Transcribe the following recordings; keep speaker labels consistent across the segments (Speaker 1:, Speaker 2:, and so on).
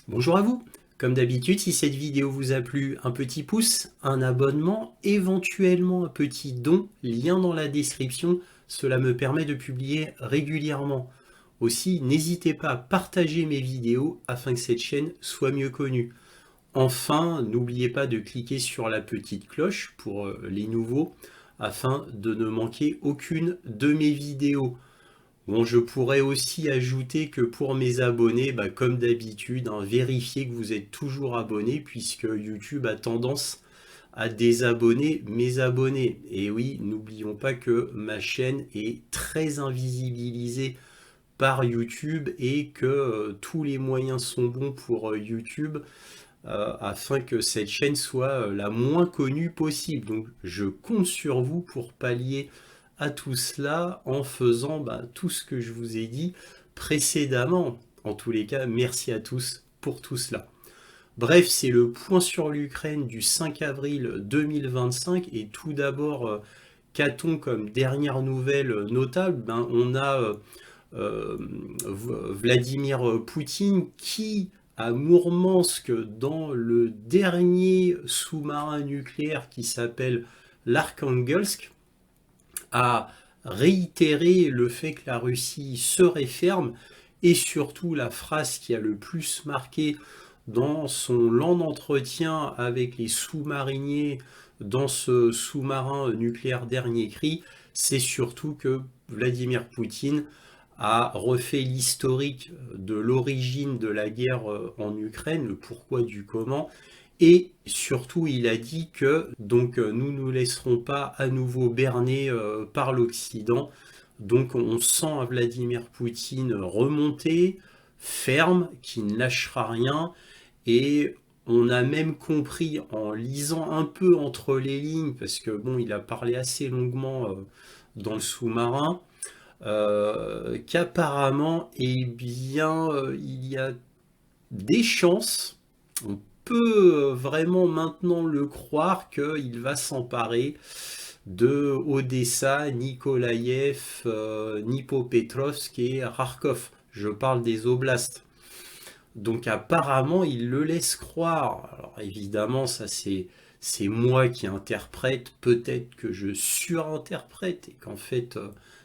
Speaker 1: Bonjour à vous. Comme d'habitude, si cette vidéo vous a plu, un petit pouce, un abonnement, éventuellement un petit don, lien dans la description, cela me permet de publier régulièrement. Aussi, n'hésitez pas à partager mes vidéos afin que cette chaîne soit mieux connue. Enfin, n'oubliez pas de cliquer sur la petite cloche pour les nouveaux afin de ne manquer aucune de mes vidéos. Bon, je pourrais aussi ajouter que pour mes abonnés, comme d'habitude, vérifiez que vous êtes toujours abonné puisque YouTube a tendance à désabonner mes abonnés. Et oui, n'oublions pas que ma chaîne est très invisibilisée par YouTube et que tous les moyens sont bons pour YouTube afin que cette chaîne soit la moins connue possible. Donc je compte sur vous pour pallier à tout cela en faisant tout ce que je vous ai dit précédemment. En tous les cas, merci à tous pour tout cela. Bref, c'est le point sur l'Ukraine du 5 avril 2025 et tout d'abord, qu'a-t-on comme dernière nouvelle notable? On a euh, Vladimir Poutine qui, à Mourmansk, dans le dernier sous-marin nucléaire qui s'appelle l'Arkhangelsk, a réitéré le fait que la Russie serait ferme et surtout la phrase qui a le plus marqué dans son lent entretien avec les sous-mariniers dans ce sous-marin nucléaire dernier cri, c'est surtout que Vladimir Poutine a refait l'historique de l'origine de la guerre en Ukraine, le pourquoi du comment, et surtout il a dit que donc nous ne nous laisserons pas à nouveau berner par l'Occident. Donc on sent Vladimir Poutine remonter, ferme, qui ne lâchera rien, et on a même compris en lisant un peu entre les lignes, parce que bon, il a parlé assez longuement dans le sous-marin, qu'apparemment, eh bien, il y a des chances, on peut vraiment maintenant le croire, qu'il va s'emparer de Odessa, Nikolaïev, Dnipropetrovsk et Kharkov. Je parle des oblasts. Donc apparemment, il le laisse croire. Alors évidemment, ça c'est moi qui interprète, peut-être que je surinterprète et qu'en fait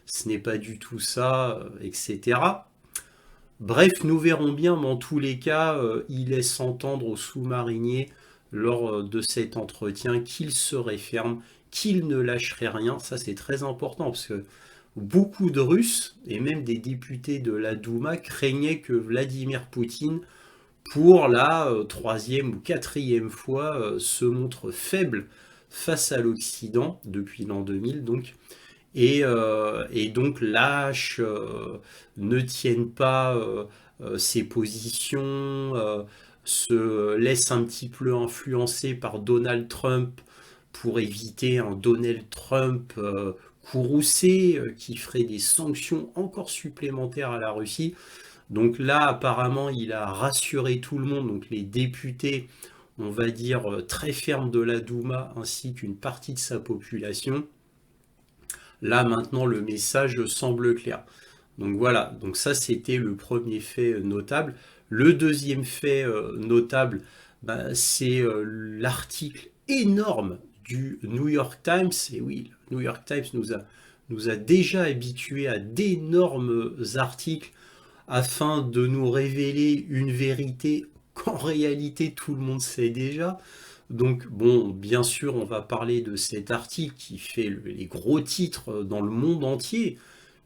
Speaker 1: ce n'est pas du tout ça, etc. Bref, nous verrons bien, mais en tous les cas, il laisse entendre aux sous-mariniers lors de cet entretien qu'il serait ferme, qu'il ne lâcherait rien. Ça, c'est très important parce que beaucoup de Russes et même des députés de la Douma craignaient que Vladimir Poutine, pour la troisième ou quatrième fois, se montre faible face à l'Occident depuis l'an 2000, donc et donc lâche, ne tiennent pas ses positions, se laisse un petit peu influencer par Donald Trump pour éviter un Donald Trump courroucé qui ferait des sanctions encore supplémentaires à la Russie. Donc là, apparemment, il a rassuré tout le monde, donc les députés, on va dire, très fermes de la Douma, ainsi qu'une partie de sa population. Là, maintenant, le message semble clair. Donc voilà, donc ça c'était le premier fait notable. Le deuxième fait notable, c'est l'article énorme du New York Times. Et oui, le New York Times nous a déjà habitués à d'énormes articles afin de nous révéler une vérité qu'en réalité tout le monde sait déjà. Donc bon, bien sûr, on va parler de cet article qui fait les gros titres dans le monde entier,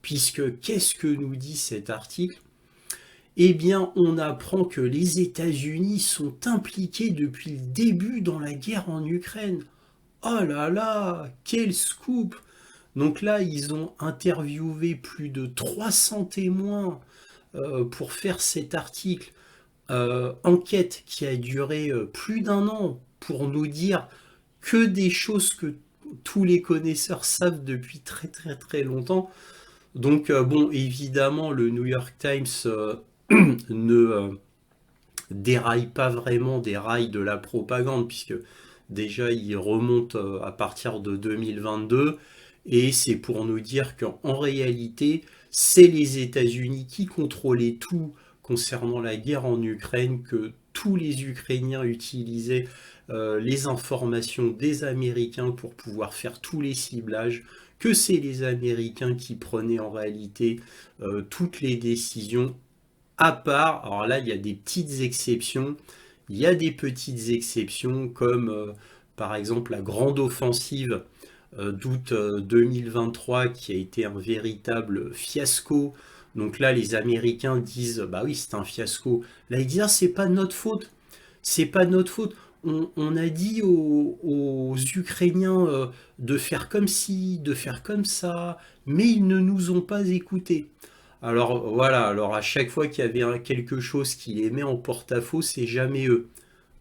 Speaker 1: puisque qu'est-ce que nous dit cet article? Eh bien, on apprend que les États-Unis sont impliqués depuis le début dans la guerre en Ukraine. Oh là là, quel scoop! Donc là, ils ont interviewé plus de 300 témoins pour faire cet article. Enquête qui a duré plus d'un an pour nous dire que des choses que tous les connaisseurs savent depuis très très très longtemps. Donc bon, évidemment, le New York Times ne déraille pas vraiment des rails de la propagande, puisque déjà il remonte à partir de 2022, et c'est pour nous dire qu'en réalité, c'est les États-Unis qui contrôlaient tout concernant la guerre en Ukraine, que tous les Ukrainiens utilisaient les informations des Américains pour pouvoir faire tous les ciblages, que c'est les Américains qui prenaient en réalité toutes les décisions, à part, alors là il y a des petites exceptions, il y a des petites exceptions comme par exemple la grande offensive d'août 2023 qui a été un véritable fiasco. Donc là, les Américains disent, bah oui, c'est un fiasco. Là, ils disent, ah, c'est pas notre faute. C'est pas notre faute. On a dit aux Ukrainiens de faire comme ci, de faire comme ça, mais ils ne nous ont pas écoutés. Alors voilà, alors à chaque fois qu'il y avait quelque chose qui les met en porte-à-faux, c'est jamais eux.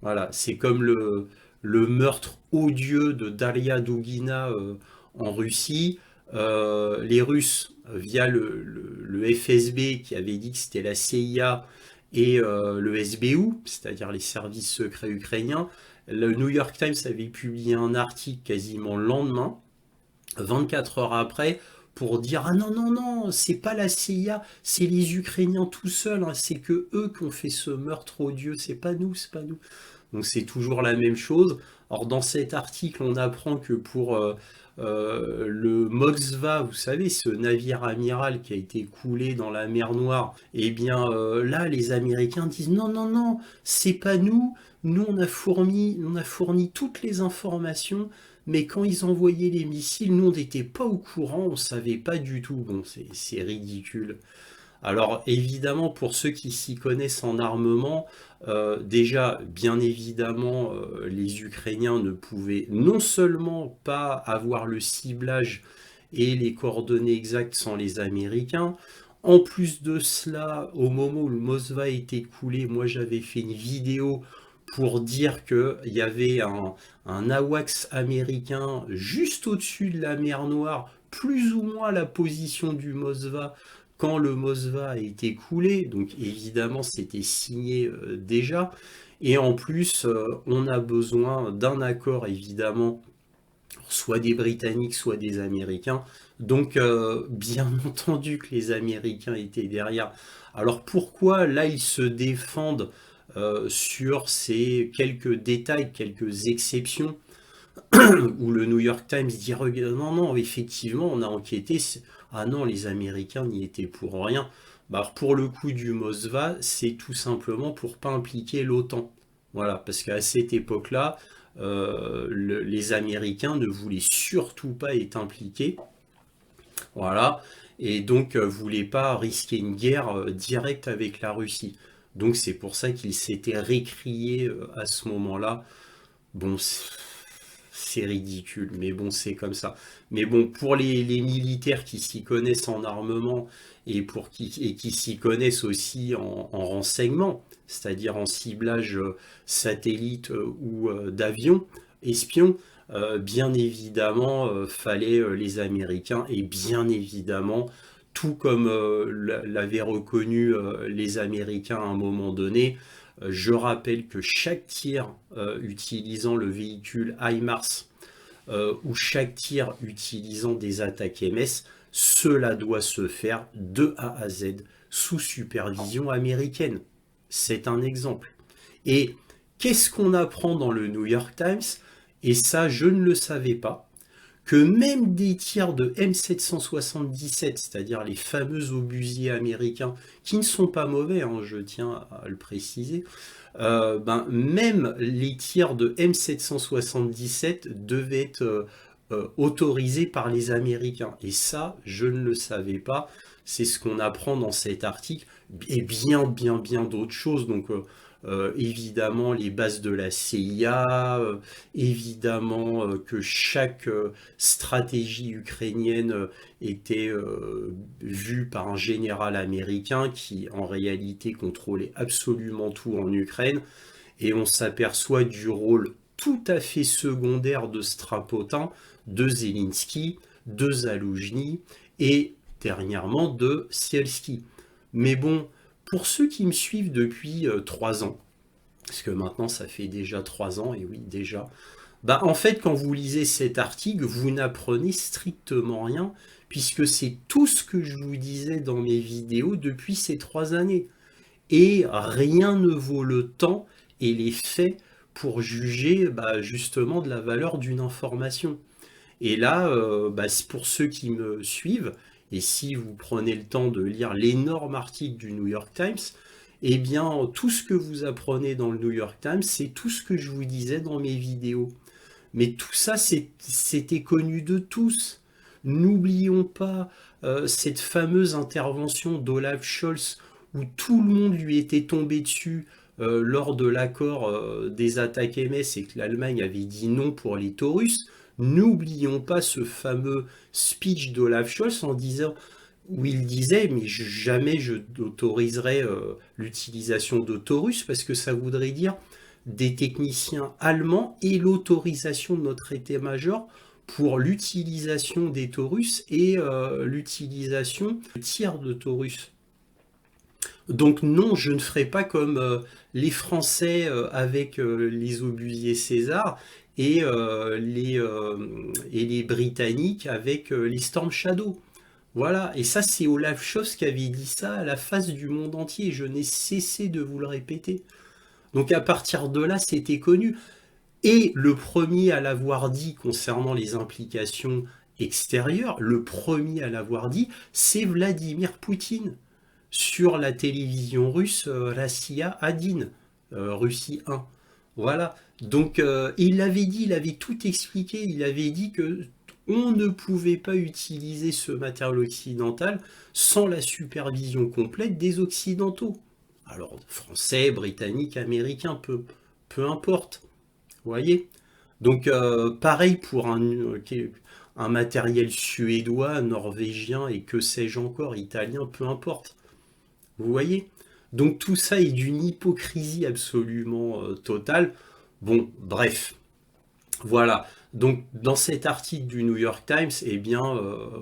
Speaker 1: Voilà, c'est comme le meurtre odieux de Daria Dugina en Russie. Les Russes, via le FSB qui avait dit que c'était la CIA et le SBU, c'est-à-dire les services secrets ukrainiens, le New York Times avait publié un article quasiment le lendemain, 24 heures après, pour dire ah non non non, c'est pas la CIA, c'est les Ukrainiens tout seuls, hein, c'est que eux qui ont fait ce meurtre odieux, c'est pas nous, c'est pas nous. Donc c'est toujours la même chose. Alors dans cet article, on apprend que pour le Moskva, vous savez, ce navire amiral qui a été coulé dans la mer Noire, eh bien là, les Américains disent non, non, non, c'est pas nous. Nous, on a fourni toutes les informations, mais quand ils envoyaient les missiles, nous, on n'était pas au courant, on savait pas du tout. Bon, c'est ridicule. Alors évidemment, pour ceux qui s'y connaissent en armement, déjà, bien évidemment, les Ukrainiens ne pouvaient non seulement pas avoir le ciblage et les coordonnées exactes sans les Américains, en plus de cela, au moment où le Moskva a été coulé, moi j'avais fait une vidéo pour dire qu'il y avait un AWACS américain juste au-dessus de la mer Noire, plus ou moins la position du Moskva, quand le Moskva a été coulé, donc évidemment c'était signé déjà, et en plus on a besoin d'un accord évidemment, soit des Britanniques, soit des Américains, donc bien entendu que les Américains étaient derrière. Alors pourquoi là ils se défendent sur ces quelques détails, quelques exceptions, où le New York Times dit non, non, effectivement, on a enquêté. Ah non, les Américains n'y étaient pour rien. Bah, alors pour le coup du Moskva, c'est tout simplement pour pas impliquer l'OTAN. Voilà, parce qu'à cette époque-là, les Américains ne voulaient surtout pas être impliqués. Voilà, et donc voulaient pas risquer une guerre directe avec la Russie. Donc c'est pour ça qu'ils s'étaient récriés à ce moment-là. Bon, c'est ridicule, mais bon, c'est comme ça. Mais bon, pour les militaires qui s'y connaissent en armement et qui s'y connaissent aussi en renseignement, c'est-à-dire en ciblage satellite ou d'avions, espions, bien évidemment, fallait les Américains et bien évidemment, tout comme l'avaient reconnu les Américains à un moment donné, je rappelle que chaque tir utilisant le véhicule HIMARS ou chaque tir utilisant des attaques MS, cela doit se faire de A à Z sous supervision américaine. C'est un exemple. Et qu'est-ce qu'on apprend dans le New York Times? Et ça, je ne le savais pas, que même des tirs de M777, c'est-à-dire les fameux obusiers américains, qui ne sont pas mauvais, hein, je tiens à le préciser, même les tirs de M777 devaient être autorisés par les Américains. Et ça, je ne le savais pas. C'est ce qu'on apprend dans cet article, et bien d'autres choses. Donc, évidemment, les bases de la CIA, évidemment que chaque stratégie ukrainienne était vue par un général américain qui, en réalité, contrôlait absolument tout en Ukraine. Et on s'aperçoit du rôle tout à fait secondaire de Strapotin, de Zelensky, de Zaloujny et dernièrement de Sielski. Mais bon, pour ceux qui me suivent depuis 3 ans, parce que maintenant ça fait déjà 3 ans, et oui déjà, bah en fait quand vous lisez cet article, vous n'apprenez strictement rien, puisque c'est tout ce que je vous disais dans mes vidéos depuis ces 3 années. Et rien ne vaut le temps et les faits pour juger justement de la valeur d'une information. Et là, pour ceux qui me suivent, et si vous prenez le temps de lire l'énorme article du New York Times, eh bien, tout ce que vous apprenez dans le New York Times, c'est tout ce que je vous disais dans mes vidéos. Mais tout ça, c'était connu de tous. N'oublions pas cette fameuse intervention d'Olaf Scholz où tout le monde lui était tombé dessus lors de l'accord des attaques MS et que l'Allemagne avait dit non pour les Taurus. N'oublions pas ce fameux speech d'Olaf Scholz en disant où il disait mais jamais je n'autoriserai l'utilisation de Taurus parce que ça voudrait dire des techniciens allemands et l'autorisation de notre état-major pour l'utilisation des Taurus et l'utilisation de tirs de Taurus. Donc non, je ne ferai pas comme les Français avec les obusiers César et les Britanniques avec les Storm Shadow. Voilà, et ça c'est Olaf Scholz qui avait dit ça à la face du monde entier, je n'ai cessé de vous le répéter. Donc à partir de là, c'était connu. Et le premier à l'avoir dit concernant les implications extérieures, le premier à l'avoir dit, c'est Vladimir Poutine sur la télévision russe Rassia Adin, Russie 1. Voilà. Donc il l'avait dit, il avait tout expliqué, il avait dit que on ne pouvait pas utiliser ce matériel occidental sans la supervision complète des Occidentaux. Alors, français, britannique, américain, peu importe. Vous voyez? Donc, pareil pour un matériel suédois, norvégien et que sais-je encore, italien, peu importe. Vous voyez? Donc, tout ça est d'une hypocrisie absolument totale. Bon, bref. Voilà. Donc, dans cet article du New York Times, eh bien,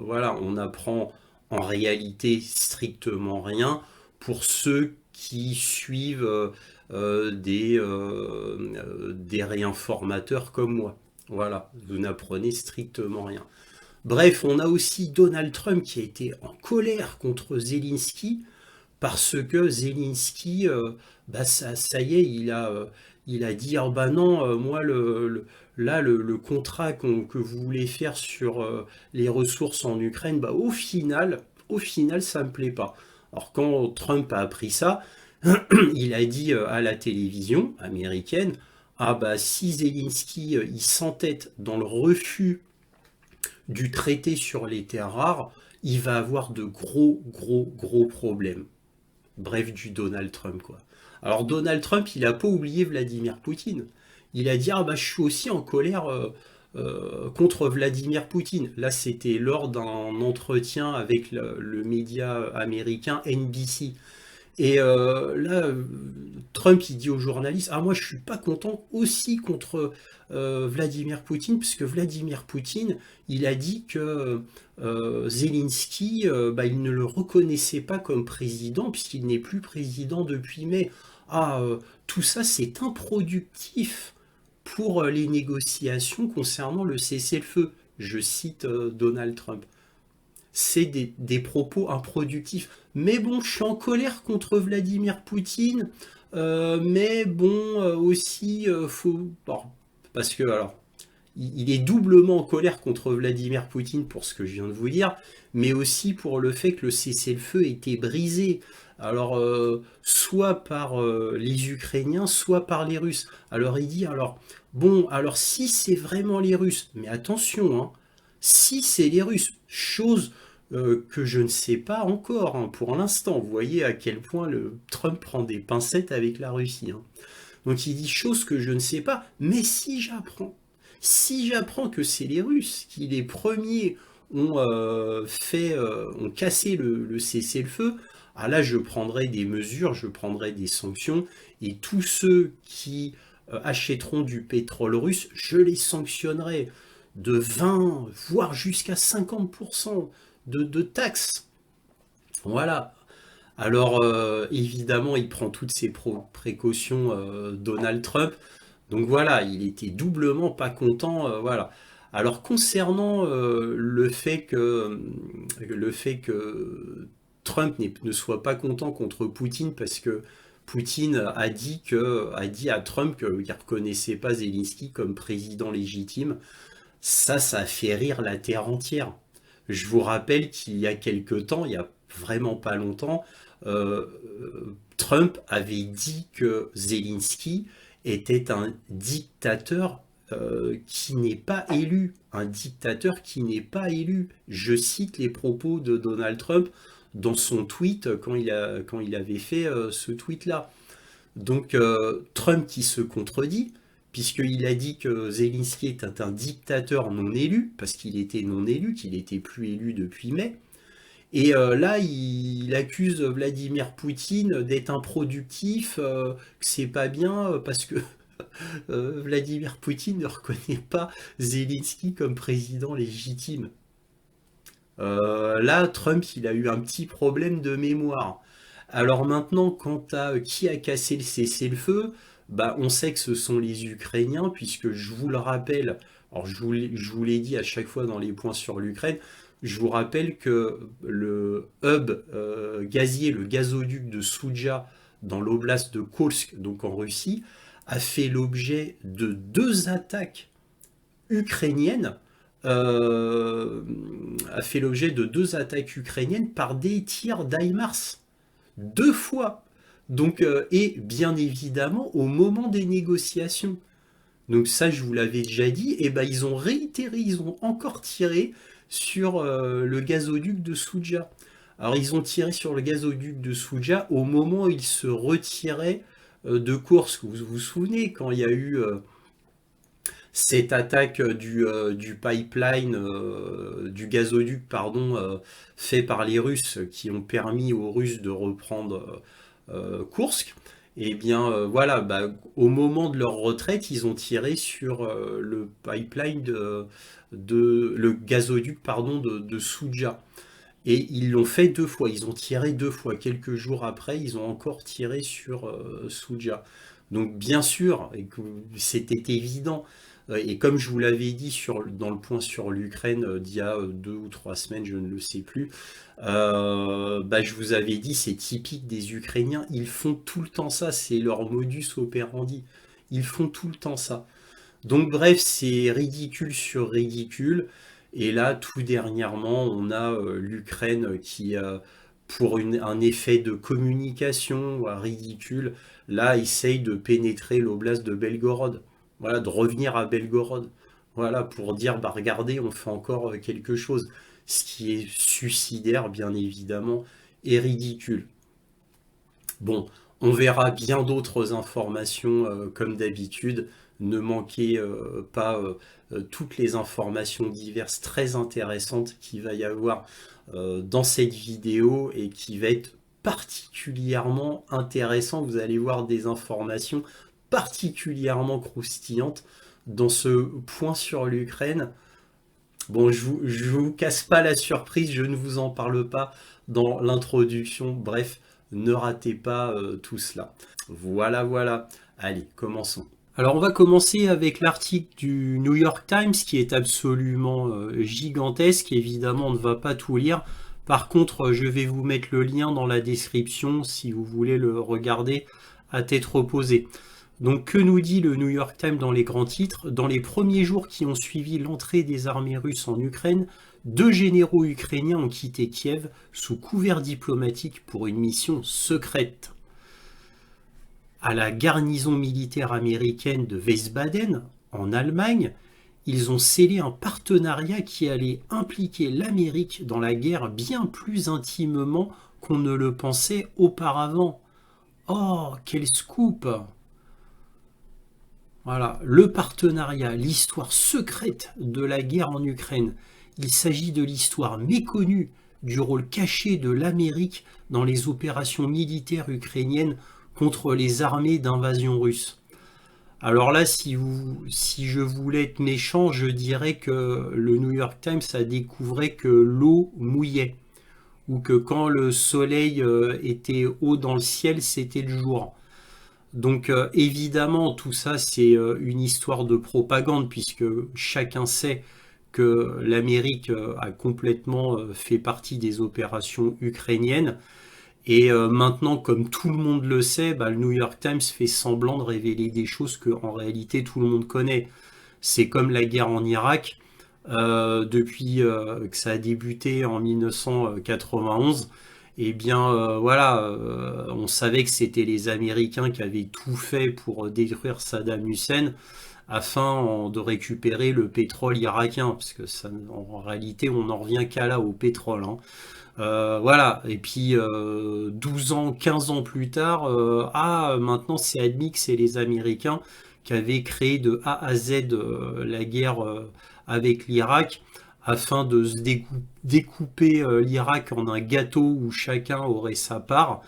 Speaker 1: voilà, on apprend en réalité strictement rien pour ceux qui suivent des réinformateurs comme moi. Voilà, vous n'apprenez strictement rien. Bref, on a aussi Donald Trump qui a été en colère contre Zelensky parce que Zelensky, ça y est, il a dit, ah bah non, moi, le contrat que vous voulez faire sur les ressources en Ukraine, au final, ça me plaît pas. Alors quand Trump a appris ça, il a dit à la télévision américaine, ah bah si Zelensky il s'entête dans le refus du traité sur les terres rares, il va avoir de gros problèmes. Bref, du Donald Trump, quoi. Alors Donald Trump, il n'a pas oublié Vladimir Poutine. Il a dit, ah bah je suis aussi en colère contre Vladimir Poutine. Là, c'était lors d'un entretien avec le média américain NBC. Et là, Trump, il dit aux journalistes, ah moi je suis pas content aussi contre Vladimir Poutine, puisque Vladimir Poutine, il a dit que Zelensky, il ne le reconnaissait pas comme président, puisqu'il n'est plus président depuis mai. Ah, tout ça c'est improductif pour les négociations concernant le cessez-le-feu. Je cite Donald Trump. C'est des propos improductifs. Mais bon, je suis en colère contre Vladimir Poutine, mais bon, aussi, faut... Bon, parce que, alors, il est doublement en colère contre Vladimir Poutine pour ce que je viens de vous dire, mais aussi pour le fait que le cessez-le-feu était brisé. Alors, soit par les Ukrainiens, soit par les Russes. Alors, il dit, alors si c'est vraiment les Russes, mais attention, hein, si c'est les Russes, chose que je ne sais pas encore hein, pour l'instant. Vous voyez à quel point le Trump prend des pincettes avec la Russie. Hein. Donc il dit chose que je ne sais pas, mais si j'apprends que c'est les Russes qui les premiers ont cassé le cessez-le-feu, ah là je prendrai des mesures, je prendrai des sanctions, et tous ceux qui achèteront du pétrole russe, je les sanctionnerai de 20, voire jusqu'à 50% de taxes. Voilà. Alors, évidemment, il prend toutes ses précautions, Donald Trump. Donc voilà, il était doublement pas content. Voilà. Alors, concernant le fait que Trump ne soit pas content contre Poutine, parce que Poutine a dit à Trump qu'il ne reconnaissait pas Zelensky comme président légitime. Ça a fait rire la terre entière. Je vous rappelle qu'il y a quelque temps, il y a vraiment pas longtemps, euh, Trump avait dit que Zelensky était un dictateur qui n'est pas élu. Un dictateur qui n'est pas élu. Je cite les propos de Donald Trump dans son tweet quand il avait fait ce tweet-là. Donc Trump qui se contredit, puisqu'il a dit que Zelensky était un dictateur non élu, parce qu'il était non élu, qu'il n'était plus élu depuis mai. Et là, il accuse Vladimir Poutine d'être improductif, que c'est pas bien, parce que Vladimir Poutine ne reconnaît pas Zelensky comme président légitime. Là, Trump, il a eu un petit problème de mémoire. Alors maintenant, quant à qui a cassé le cessez-le-feu, bah, on sait que ce sont les Ukrainiens, puisque je vous le rappelle, alors je vous l'ai dit à chaque fois dans les points sur l'Ukraine, je vous rappelle que le hub gazier, le gazoduc de Souja, dans l'oblast de Kursk, donc en Russie, a fait l'objet de 2 attaques ukrainienne a fait l'objet de 2 attaques ukrainiennes par des tirs d'HIMARS. 2 fois. Donc, et bien évidemment, au moment des négociations. Donc ça, je vous l'avais déjà dit, et ben ils ont réitéré, ils ont encore tiré sur le gazoduc de Souja. Alors ils ont tiré sur le gazoduc de Souja au moment où ils se retiraient de Kursk. Vous vous souvenez quand il y a eu cette attaque du pipeline, du gazoduc, pardon, fait par les Russes, qui ont permis aux Russes de reprendre Kursk, et bien voilà, bah, au moment de leur retraite, ils ont tiré sur le pipeline le gazoduc, pardon, de Souja. Et ils l'ont fait 2 fois, ils ont tiré 2 fois. Quelques jours après, ils ont encore tiré sur Souja. Donc bien sûr, c'était évident. Et comme je vous l'avais dit dans le point sur l'Ukraine d'il y a 2 ou 3 semaines, je ne le sais plus, bah, je vous avais dit, c'est typique des Ukrainiens, ils font tout le temps ça, c'est leur modus operandi. Ils font tout le temps ça. Donc bref, c'est ridicule sur ridicule. Et là, tout dernièrement, on a l'Ukraine qui, pour un effet de communication ridicule, là, essaye de pénétrer l'oblast de Belgorod. Voilà, de revenir à Belgorod. Voilà, pour dire, bah regardez, on fait encore quelque chose. Ce qui est suicidaire, bien évidemment, et ridicule. Bon, on verra bien d'autres informations comme d'habitude. Ne manquez pas toutes les informations diverses très intéressantes qu'il va y avoir dans cette vidéo et qui va être particulièrement intéressant. Vous allez voir des informations particulièrement croustillantes dans ce point sur l'Ukraine. Bon, je vous casse pas la surprise, je ne vous en parle pas dans l'introduction. Bref, ne ratez pas tout cela. Voilà, voilà. Allez, commençons. Alors on va commencer avec l'article du New York Times qui est absolument gigantesque. Évidemment, on ne va pas tout lire. Par contre, je vais vous mettre le lien dans la description si vous voulez le regarder à tête reposée. Donc que nous dit le New York Times dans les grands titres? Dans les premiers jours qui ont suivi l'entrée des armées russes en Ukraine, 2 généraux ukrainiens ont quitté Kiev sous couvert diplomatique pour une mission secrète. À la garnison militaire américaine de Wiesbaden, en Allemagne, ils ont scellé un partenariat qui allait impliquer l'Amérique dans la guerre bien plus intimement qu'on ne le pensait auparavant. Oh, quel scoop! Voilà, le partenariat, l'histoire secrète de la guerre en Ukraine. Il s'agit de l'histoire méconnue du rôle caché de l'Amérique dans les opérations militaires ukrainiennes contre les armées d'invasion russe. Alors là, si je voulais être méchant, je dirais que le New York Times a découvert que l'eau mouillait, ou que quand le soleil était haut dans le ciel, c'était le jour. Donc évidemment, tout ça, c'est une histoire de propagande, puisque chacun sait que l'Amérique a complètement fait partie des opérations ukrainiennes. Et maintenant, comme tout le monde le sait, bah, le New York Times fait semblant de révéler des choses que en réalité tout le monde connaît. C'est comme la guerre en Irak. Depuis que ça a débuté en 1991, eh bien voilà, on savait que c'était les Américains qui avaient tout fait pour détruire Saddam Hussein afin de récupérer le pétrole irakien, parce que ça, en réalité on n'en revient qu'à là au pétrole, hein. Voilà, et puis 12 ans, 15 ans plus tard, maintenant c'est admis que c'est les Américains qui avaient créé de A à Z la guerre avec l'Irak afin de se découper l'Irak en un gâteau où chacun aurait sa part.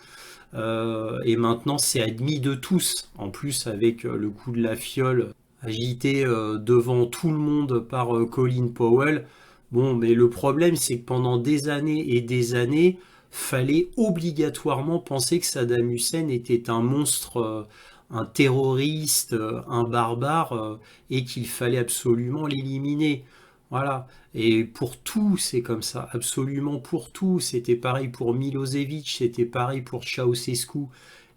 Speaker 1: Et maintenant c'est admis de tous, en plus avec le coup de la fiole agité devant tout le monde par Colin Powell. Bon, mais le problème, c'est que pendant des années et des années, fallait obligatoirement penser que Saddam Hussein était un monstre, un terroriste, un barbare, et qu'il fallait absolument l'éliminer. Voilà. Et pour tout, c'est comme ça. Absolument pour tout. C'était pareil pour Milosevic, c'était pareil pour Ceausescu,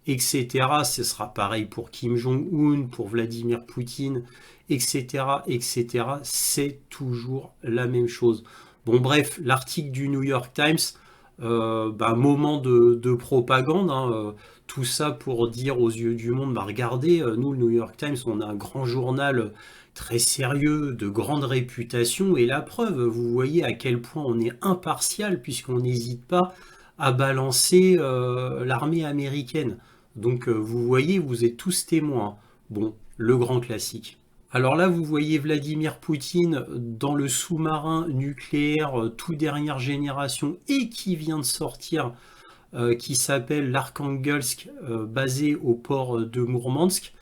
Speaker 1: etc. Ce sera pareil pour Kim Jong-un, pour Vladimir Poutine, etc., etc. C'est toujours la même chose. Bon, bref, l'article du New York Times, moment de propagande, hein, tout ça pour dire aux yeux du monde, bah regardez, nous, le New York Times, on a un grand journal très sérieux, de grande réputation, et la preuve, vous voyez à quel point on est impartial, puisqu'on n'hésite pas à balancer l'armée américaine. Donc vous voyez, vous êtes tous témoins. Bon, le grand classique. Alors là, vous voyez Vladimir Poutine dans le sous-marin nucléaire tout dernière génération et qui vient de sortir, qui s'appelle l'Arkhangelsk, basé au port de Mourmansk.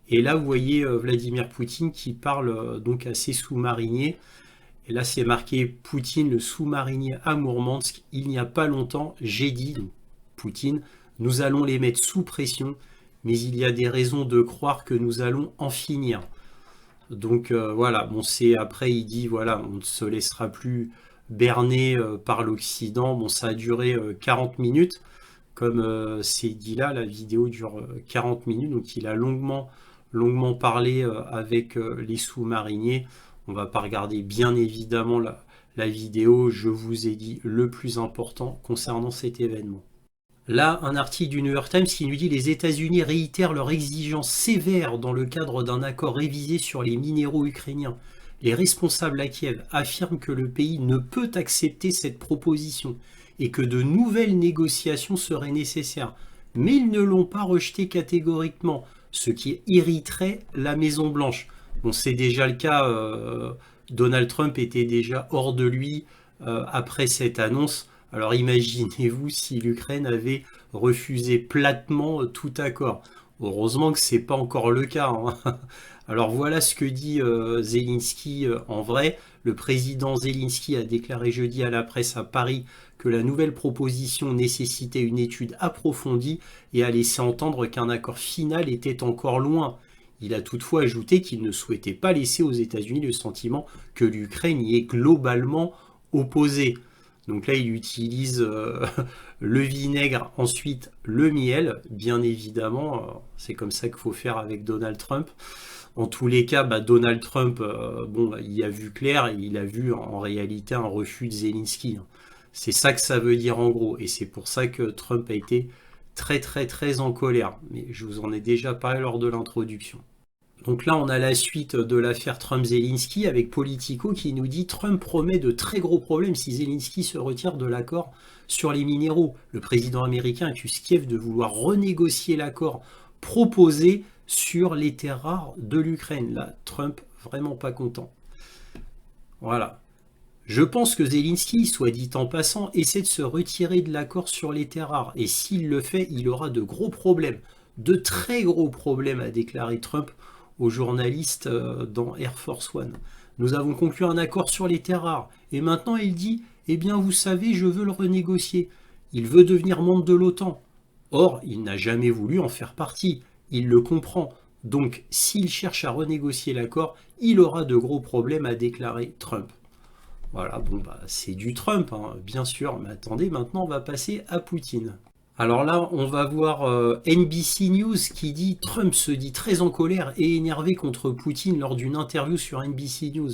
Speaker 1: Et là, vous voyez Vladimir Poutine qui parle donc à ses sous-mariniers. Et là, c'est marqué Poutine, le sous-marinier à Mourmansk. Il n'y a pas longtemps, j'ai dit, donc, Poutine, nous allons les mettre sous pression, mais il y a des raisons de croire que nous allons en finir. Donc voilà, bon, c'est après il dit voilà, on ne se laissera plus berner par l'Occident. Bon, ça a duré 40 minutes, comme c'est dit là, la vidéo dure 40 minutes, donc il a longuement parlé avec les sous-mariniers. On va pas regarder bien évidemment la vidéo, je vous ai dit le plus important concernant cet événement. Là, un article du New York Times qui nous dit les États-Unis réitèrent leurs exigences sévères dans le cadre d'un accord révisé sur les minéraux ukrainiens. Les responsables à Kiev affirment que le pays ne peut accepter cette proposition et que de nouvelles négociations seraient nécessaires. Mais ils ne l'ont pas rejeté catégoriquement, ce qui irriterait la Maison-Blanche. Bon, c'est déjà le cas, Donald Trump était déjà hors de lui après cette annonce. Alors imaginez-vous si l'Ukraine avait refusé platement tout accord. Heureusement que c'est pas encore le cas, hein. Alors voilà ce que dit Zelensky en vrai. Le président Zelensky a déclaré jeudi à la presse à Paris que la nouvelle proposition nécessitait une étude approfondie et a laissé entendre qu'un accord final était encore loin. Il a toutefois ajouté qu'il ne souhaitait pas laisser aux États-Unis le sentiment que l'Ukraine y est globalement opposée. Donc là, il utilise le vinaigre, ensuite le miel, bien évidemment. C'est comme ça qu'il faut faire avec Donald Trump. En tous les cas, Donald Trump, il a vu clair et il a vu en réalité un refus de Zelensky. C'est ça que ça veut dire en gros. Et c'est pour ça que Trump a été très très très en colère. Mais je vous en ai déjà parlé lors de l'introduction. Donc là, on a la suite de l'affaire Trump-Zelensky avec Politico qui nous dit Trump promet de très gros problèmes si Zelensky se retire de l'accord sur les minéraux. Le président américain accuse Kiev de vouloir renégocier l'accord proposé sur les terres rares de l'Ukraine. Là, Trump vraiment pas content. Voilà. Je pense que Zelensky, soit dit en passant, essaie de se retirer de l'accord sur les terres rares. Et s'il le fait, il aura de gros problèmes. De très gros problèmes, a déclaré Trump aux journalistes dans Air Force One. Nous avons conclu un accord sur les terres rares. Et maintenant, il dit, eh bien, vous savez, je veux le renégocier. Il veut devenir membre de l'OTAN. Or, il n'a jamais voulu en faire partie. Il le comprend. Donc, s'il cherche à renégocier l'accord, il aura de gros problèmes, a déclaré Trump. Voilà, bon, c'est du Trump, hein, bien sûr. Mais attendez, maintenant, on va passer à Poutine. Alors là, on va voir NBC News qui dit Trump se dit très en colère et énervé contre Poutine lors d'une interview sur NBC News.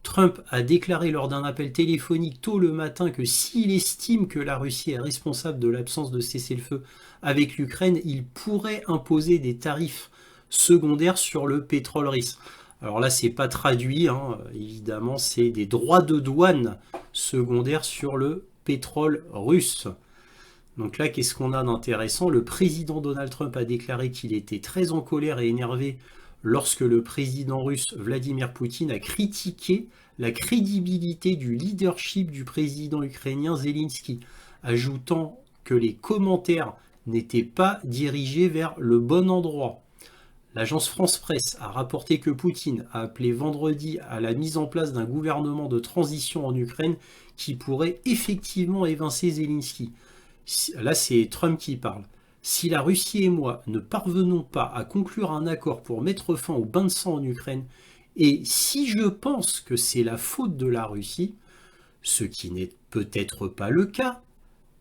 Speaker 1: Trump a déclaré lors d'un appel téléphonique tôt le matin que s'il estime que la Russie est responsable de l'absence de cessez-le-feu avec l'Ukraine, il pourrait imposer des tarifs secondaires sur le pétrole russe. Alors là, c'est pas traduit, hein, évidemment, c'est des droits de douane secondaires sur le pétrole russe. Donc là, qu'est-ce qu'on a d'intéressant? Le président Donald Trump a déclaré qu'il était très en colère et énervé lorsque le président russe Vladimir Poutine a critiqué la crédibilité du leadership du président ukrainien Zelensky, ajoutant que les commentaires n'étaient pas dirigés vers le bon endroit. L'agence France Presse a rapporté que Poutine a appelé vendredi à la mise en place d'un gouvernement de transition en Ukraine qui pourrait effectivement évincer Zelensky. Là, c'est Trump qui parle. Si la Russie et moi ne parvenons pas à conclure un accord pour mettre fin au bain de sang en Ukraine, et si je pense que c'est la faute de la Russie, ce qui n'est peut-être pas le cas,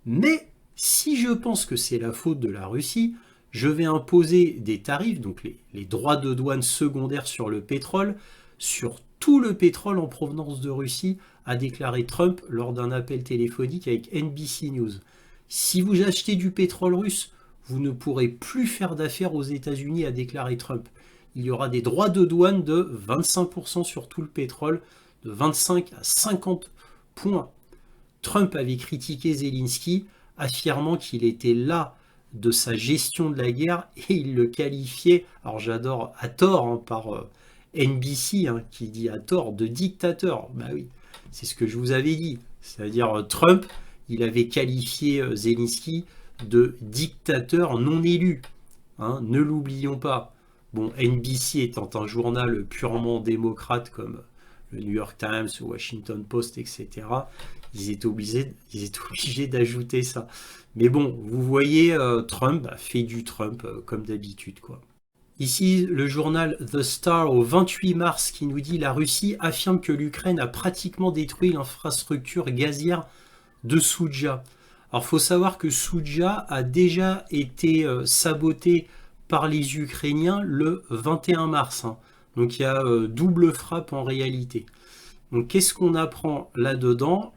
Speaker 1: mais si je pense que c'est la faute de la Russie, je vais imposer des tarifs, donc les droits de douane secondaires sur le pétrole, sur tout le pétrole en provenance de Russie, a déclaré Trump lors d'un appel téléphonique avec NBC News. Si vous achetez du pétrole russe, vous ne pourrez plus faire d'affaires aux États-Unis, a déclaré Trump. Il y aura des droits de douane de 25% sur tout le pétrole, de 25 à 50 points. Trump avait critiqué Zelensky, affirmant qu'il était las de sa gestion de la guerre et il le qualifiait, alors j'adore à tort hein, par NBC qui dit à tort, de dictateur. Bah oui, c'est ce que je vous avais dit. C'est-à-dire Trump, il avait qualifié Zelensky de dictateur non élu. Hein, ne l'oublions pas. Bon, NBC étant un journal purement démocrate comme le New York Times, le Washington Post, etc., ils étaient obligés d'ajouter ça. Mais bon, vous voyez, Trump fait du Trump comme d'habitude, quoi. Ici, le journal The Star au 28 mars qui nous dit « La Russie affirme que l'Ukraine a pratiquement détruit l'infrastructure gazière de Soudzha ». Alors, il faut savoir que Soudzha a déjà été saboté par les Ukrainiens le 21 mars. Hein. Donc, il y a double frappe en réalité. Donc, qu'est-ce qu'on apprend là-dedans?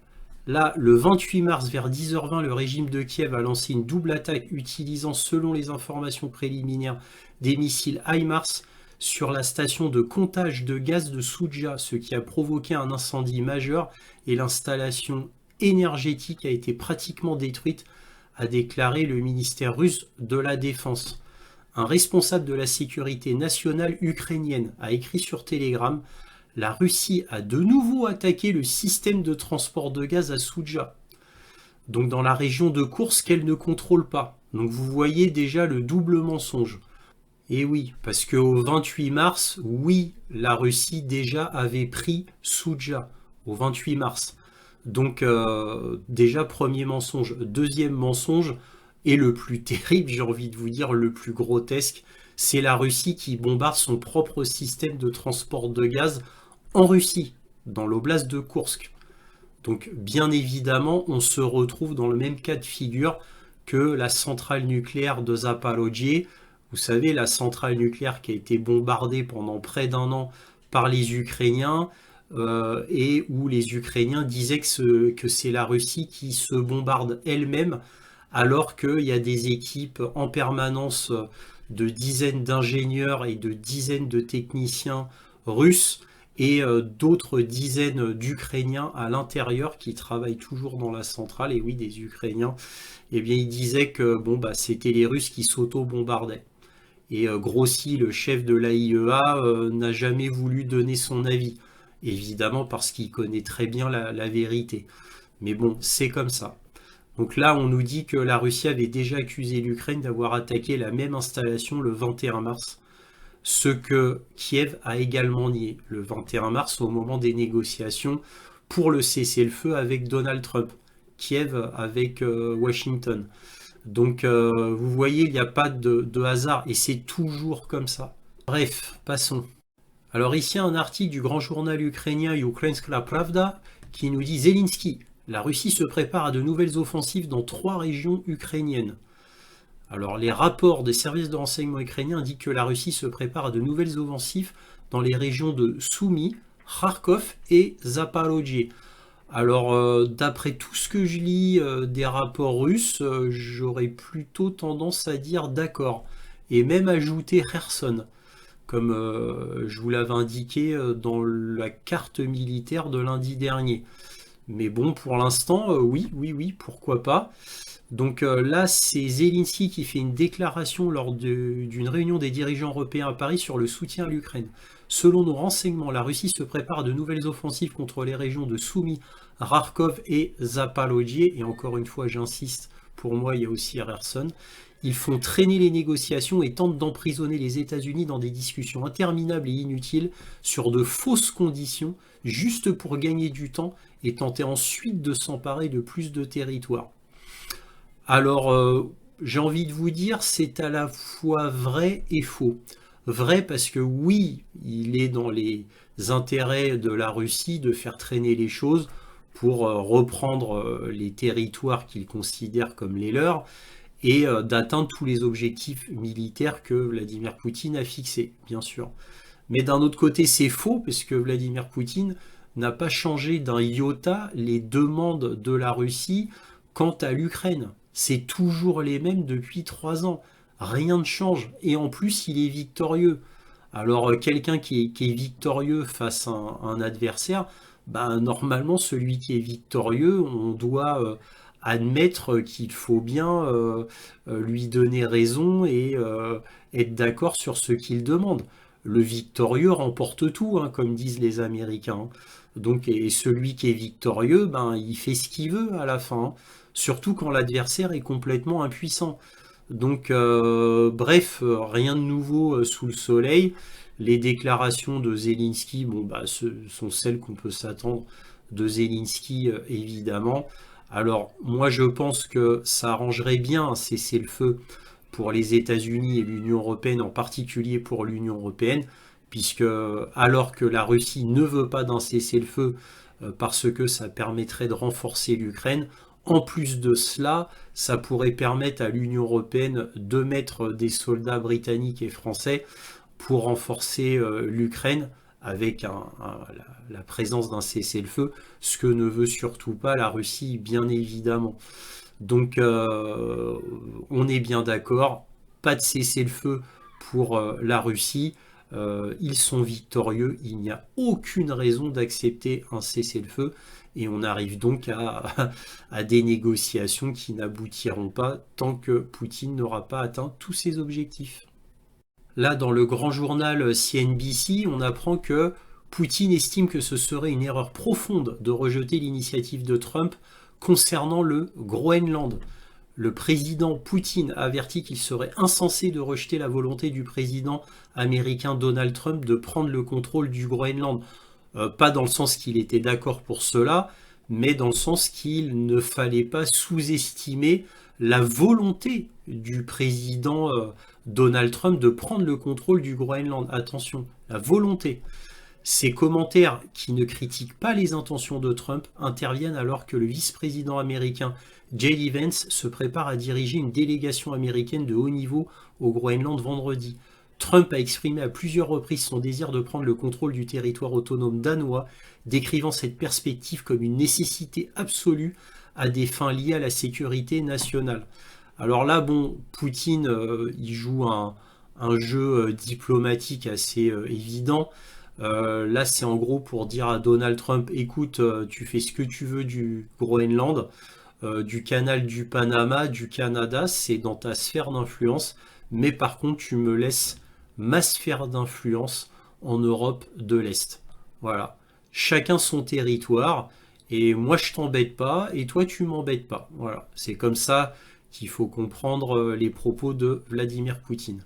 Speaker 1: Là, le 28 mars, vers 10h20, le régime de Kiev a lancé une double attaque utilisant, selon les informations préliminaires, des missiles HIMARS sur la station de comptage de gaz de Soudzha, ce qui a provoqué un incendie majeur et l'installation énergétique a été pratiquement détruite, a déclaré le ministère russe de la Défense. Un responsable de la sécurité nationale ukrainienne a écrit sur Telegram: la Russie a de nouveau attaqué le système de transport de gaz à Soudzha, donc dans la région de Koursk qu'elle ne contrôle pas. Donc vous voyez déjà le double mensonge. Et oui, parce qu'au 28 mars, oui, la Russie déjà avait pris Soudzha, au 28 mars. Donc déjà, premier mensonge. Deuxième mensonge, et le plus terrible, j'ai envie de vous dire, le plus grotesque, c'est la Russie qui bombarde son propre système de transport de gaz en Russie, dans l'oblast de Koursk. Donc bien évidemment, on se retrouve dans le même cas de figure que la centrale nucléaire de Zaporojye. Vous savez, la centrale nucléaire qui a été bombardée pendant près d'un an par les Ukrainiens et où les Ukrainiens disaient que c'est la Russie qui se bombarde elle-même alors qu'il y a des équipes en permanence de dizaines d'ingénieurs et de dizaines de techniciens russes et d'autres dizaines d'Ukrainiens à l'intérieur qui travaillent toujours dans la centrale. Et oui, des Ukrainiens, eh bien, ils disaient que bon, bah, c'était les Russes qui s'auto-bombardaient. Et Grossi, le chef de l'AIEA, n'a jamais voulu donner son avis. Évidemment parce qu'il connaît très bien la vérité. Mais bon, c'est comme ça. Donc là, on nous dit que la Russie avait déjà accusé l'Ukraine d'avoir attaqué la même installation le 21 mars. Ce que Kiev a également nié le 21 mars au moment des négociations pour le cessez-le-feu avec Donald Trump. Kiev avec Washington. Donc vous voyez, il n'y a pas de hasard et c'est toujours comme ça. Bref, passons. Alors ici un article du grand journal ukrainien Ukrainska Pravda qui nous dit Zelensky, la Russie se prépare à de nouvelles offensives dans 3 régions ukrainiennes. Alors, les rapports des services de renseignement ukrainiens indiquent que la Russie se prépare à de nouvelles offensives dans les régions de Soumy, Kharkov et Zaporojye. Alors, d'après tout ce que je lis des rapports russes, j'aurais plutôt tendance à dire d'accord. Et même ajouter Kherson, comme je vous l'avais indiqué dans la carte militaire de lundi dernier. Mais bon, pour l'instant, oui, oui, oui, pourquoi pas. Donc là, c'est Zelensky qui fait une déclaration lors d'une réunion des dirigeants européens à Paris sur le soutien à l'Ukraine. Selon nos renseignements, la Russie se prépare à de nouvelles offensives contre les régions de Soumy, Kharkov et Zaporojye. Et encore une fois, j'insiste, pour moi, il y a aussi Kherson. Ils font traîner les négociations et tentent d'emprisonner les États-Unis dans des discussions interminables et inutiles sur de fausses conditions, juste pour gagner du temps et tenter ensuite de s'emparer de plus de territoires. Alors, j'ai envie de vous dire, c'est à la fois vrai et faux. Vrai parce que oui, il est dans les intérêts de la Russie de faire traîner les choses pour reprendre les territoires qu'il considère comme les leurs et d'atteindre tous les objectifs militaires que Vladimir Poutine a fixés, bien sûr. Mais d'un autre côté, c'est faux parce que Vladimir Poutine n'a pas changé d'un iota les demandes de la Russie quant à l'Ukraine. C'est toujours les mêmes depuis 3 ans. Rien ne change. Et en plus, il est victorieux. Alors, quelqu'un qui est victorieux face à un adversaire, ben, normalement, celui qui est victorieux, on doit admettre qu'il faut bien lui donner raison et être d'accord sur ce qu'il demande. Le victorieux remporte tout, hein, comme disent les Américains. Donc, et celui qui est victorieux, ben, il fait ce qu'il veut à la fin, hein. Surtout quand l'adversaire est complètement impuissant. Donc, bref, rien de nouveau sous le soleil. Les déclarations de Zelensky, bon, bah, ce sont celles qu'on peut s'attendre de Zelensky, évidemment. Alors, moi, je pense que ça arrangerait bien un cessez-le-feu pour les États-Unis et l'Union européenne, en particulier pour l'Union européenne, puisque alors que la Russie ne veut pas d'un cessez-le-feu parce que ça permettrait de renforcer l'Ukraine, en plus de cela, ça pourrait permettre à l'Union européenne de mettre des soldats britanniques et français pour renforcer l'Ukraine avec la présence d'un cessez-le-feu, ce que ne veut surtout pas la Russie, bien évidemment. Donc, on est bien d'accord, pas de cessez-le-feu pour la Russie. Ils sont victorieux, il n'y a aucune raison d'accepter un cessez-le-feu et on arrive donc à des négociations qui n'aboutiront pas tant que Poutine n'aura pas atteint tous ses objectifs. Là, dans le grand journal CNBC, on apprend que Poutine estime que ce serait une erreur profonde de rejeter l'initiative de Trump concernant le Groenland. Le président Poutine a averti qu'il serait insensé de rejeter la volonté du président américain Donald Trump de prendre le contrôle du Groenland. Pas dans le sens qu'il était d'accord pour cela, mais dans le sens qu'il ne fallait pas sous-estimer la volonté du président Donald Trump de prendre le contrôle du Groenland. Attention, la volonté. Ces commentaires qui ne critiquent pas les intentions de Trump interviennent alors que le vice-président américain J.D. Vance se prépare à diriger une délégation américaine de haut niveau au Groenland vendredi. Trump a exprimé à plusieurs reprises son désir de prendre le contrôle du territoire autonome danois, décrivant cette perspective comme une nécessité absolue à des fins liées à la sécurité nationale. Alors là, bon, Poutine, il joue un jeu diplomatique assez évident. Là, c'est en gros pour dire à Donald Trump, écoute, tu fais ce que tu veux du Groenland, du canal du Panama, du Canada, c'est dans ta sphère d'influence, mais par contre, tu me laisses ma sphère d'influence en Europe de l'Est. Voilà. Chacun son territoire, et moi je t'embête pas, et toi tu m'embêtes pas. Voilà. C'est comme ça qu'il faut comprendre les propos de Vladimir Poutine.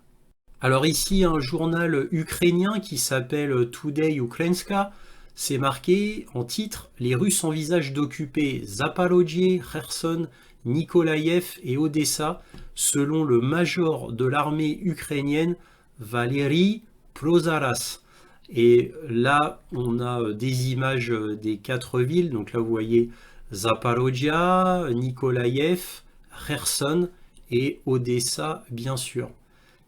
Speaker 1: Alors ici, un journal ukrainien qui s'appelle Today Ukrainska, c'est marqué en titre « Les Russes envisagent d'occuper Zaporojye, Kherson, Nikolaïev et Odessa, selon le major de l'armée ukrainienne Valery Prozaras ». Et là, on a des images des 4 villes. Donc là, vous voyez Zaporojye, Nikolaïev, Kherson et Odessa, bien sûr.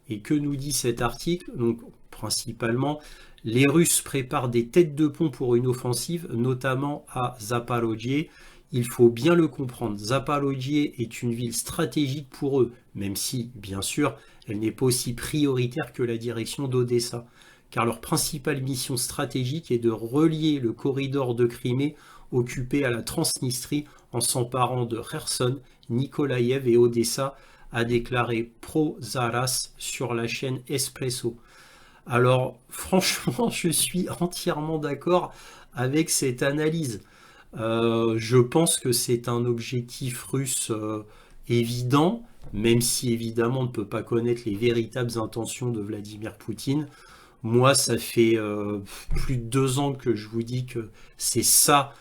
Speaker 1: Et que nous dit cet article? Donc, principalement, les Russes préparent des têtes de pont pour une offensive, notamment à Zaporojye. Il faut bien le comprendre, Zaporojye est une ville stratégique pour eux, même si, bien sûr, elle n'est pas aussi prioritaire que la direction d'Odessa, car leur principale mission stratégique est de relier le corridor de Crimée occupé à la Transnistrie en s'emparant de Kherson, Nikolaïev et Odessa, a déclaré Pro-Zaras sur la chaîne Espresso. Alors, franchement, je suis entièrement d'accord avec cette analyse. Je pense que c'est un objectif russe évident, même si évidemment on ne peut pas connaître les véritables intentions de Vladimir Poutine. Moi, ça fait plus de 2 ans que je vous dis que c'est ça,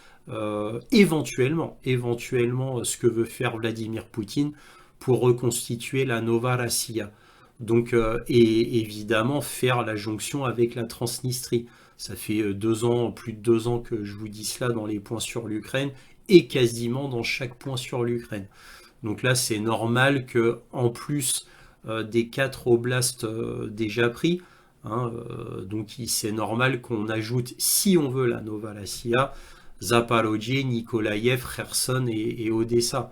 Speaker 1: éventuellement, ce que veut faire Vladimir Poutine pour reconstituer la Nova Rossiya. Donc, et évidemment, faire la jonction avec la Transnistrie. Ça fait 2 ans, plus de 2 ans que je vous dis cela dans les points sur l'Ukraine et quasiment dans chaque point sur l'Ukraine. Donc là, c'est normal que, en plus des 4 oblasts déjà pris, hein, donc c'est normal qu'on ajoute, si on veut, la Nova Rossiya, Zaporojye, Nikolaïev, Kherson et Odessa,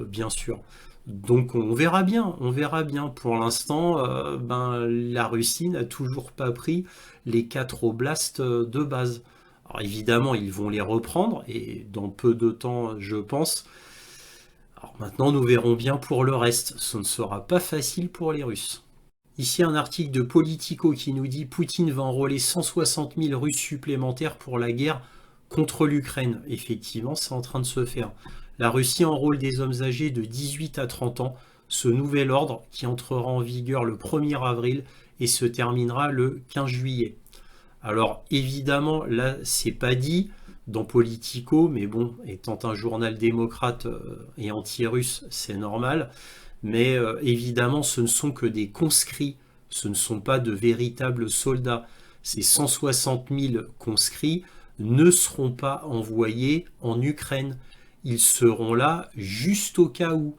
Speaker 1: bien sûr. Donc on verra bien, on verra bien. Pour l'instant, la Russie n'a toujours pas pris les 4 oblasts de base. Alors évidemment, ils vont les reprendre, et dans peu de temps, je pense. Alors maintenant, nous verrons bien pour le reste. Ce ne sera pas facile pour les Russes. Ici, un article de Politico qui nous dit Poutine va enrôler 160 000 Russes supplémentaires pour la guerre contre l'Ukraine. Effectivement, c'est en train de se faire. La Russie enrôle des hommes âgés de 18 à 30 ans. Ce nouvel ordre, qui entrera en vigueur le 1er avril et se terminera le 15 juillet. Alors évidemment, là, c'est pas dit dans Politico, mais bon, étant un journal démocrate et anti-russe, c'est normal. Mais évidemment, ce ne sont que des conscrits, ce ne sont pas de véritables soldats. Ces 160 000 conscrits ne seront pas envoyés en Ukraine. Ils seront là juste au cas où.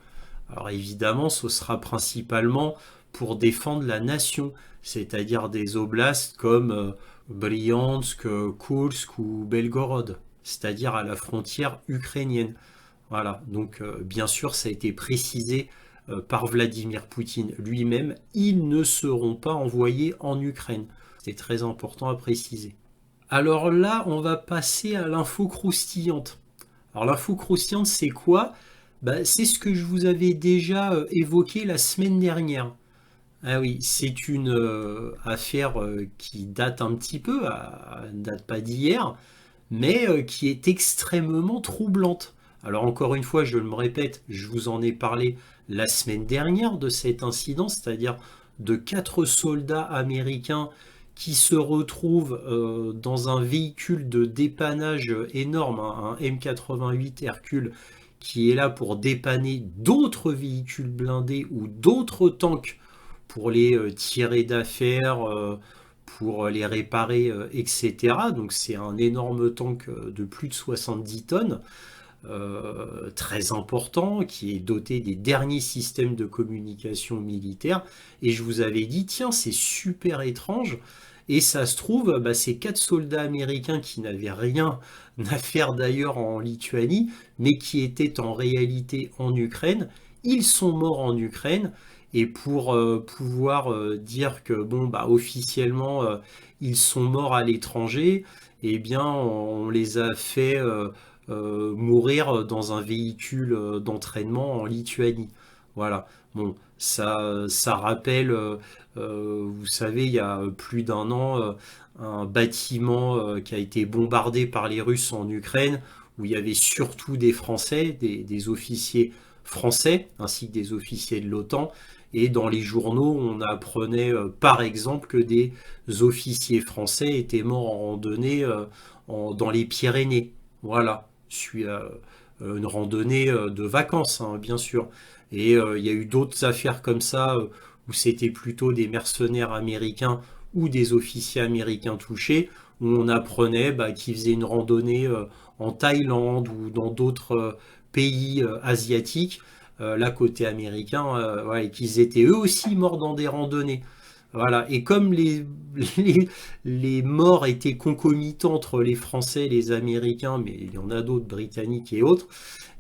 Speaker 1: Alors évidemment, ce sera principalement pour défendre la nation, c'est-à-dire des oblasts comme Bryansk, Kursk ou Belgorod, c'est-à-dire à la frontière ukrainienne. Voilà, donc bien sûr, ça a été précisé par Vladimir Poutine lui-même, ils ne seront pas envoyés en Ukraine. C'est très important à préciser. Alors là, on va passer à l'info croustillante. Alors l'info croustillante, c'est quoi? C'est ce que je vous avais déjà évoqué la semaine dernière. Ah oui, c'est une affaire qui date un petit peu, ne date pas d'hier, mais qui est extrêmement troublante. Alors encore une fois, je me répète, je vous en ai parlé la semaine dernière de cet incident, c'est-à-dire de 4 soldats américains qui se retrouvent dans un véhicule de dépannage énorme, hein, un M88 Hercule, qui est là pour dépanner d'autres véhicules blindés ou d'autres tanks pour les tirer d'affaire, pour les réparer, etc. Donc c'est un énorme tank de plus de 70 tonnes, très important, qui est doté des derniers systèmes de communication militaire. Et je vous avais dit, tiens, c'est super étrange. Et ça se trouve, ces 4 soldats américains qui n'avaient rien à faire d'ailleurs en Lituanie, mais qui étaient en réalité en Ukraine, ils sont morts en Ukraine. Et pour pouvoir dire que officiellement ils sont morts à l'étranger, eh bien on les a fait mourir dans un véhicule d'entraînement en Lituanie. Voilà. Bon, ça rappelle, vous savez, il y a plus d'1 an, un bâtiment qui a été bombardé par les Russes en Ukraine, où il y avait surtout des Français, des officiers français, ainsi que des officiers de l'OTAN. Et dans les journaux, on apprenait par exemple que des officiers français étaient morts en randonnée dans les Pyrénées. Voilà, suite à une randonnée de vacances, hein, bien sûr. Et il y a eu d'autres affaires comme ça où c'était plutôt des mercenaires américains ou des officiers américains touchés, où on apprenait qu'ils faisaient une randonnée en Thaïlande ou dans d'autres pays asiatiques là côté américain, ouais, et qu'ils étaient eux aussi morts dans des randonnées. Voilà, et comme les, les morts étaient concomitants entre les Français et les Américains, mais il y en a d'autres, Britanniques et autres,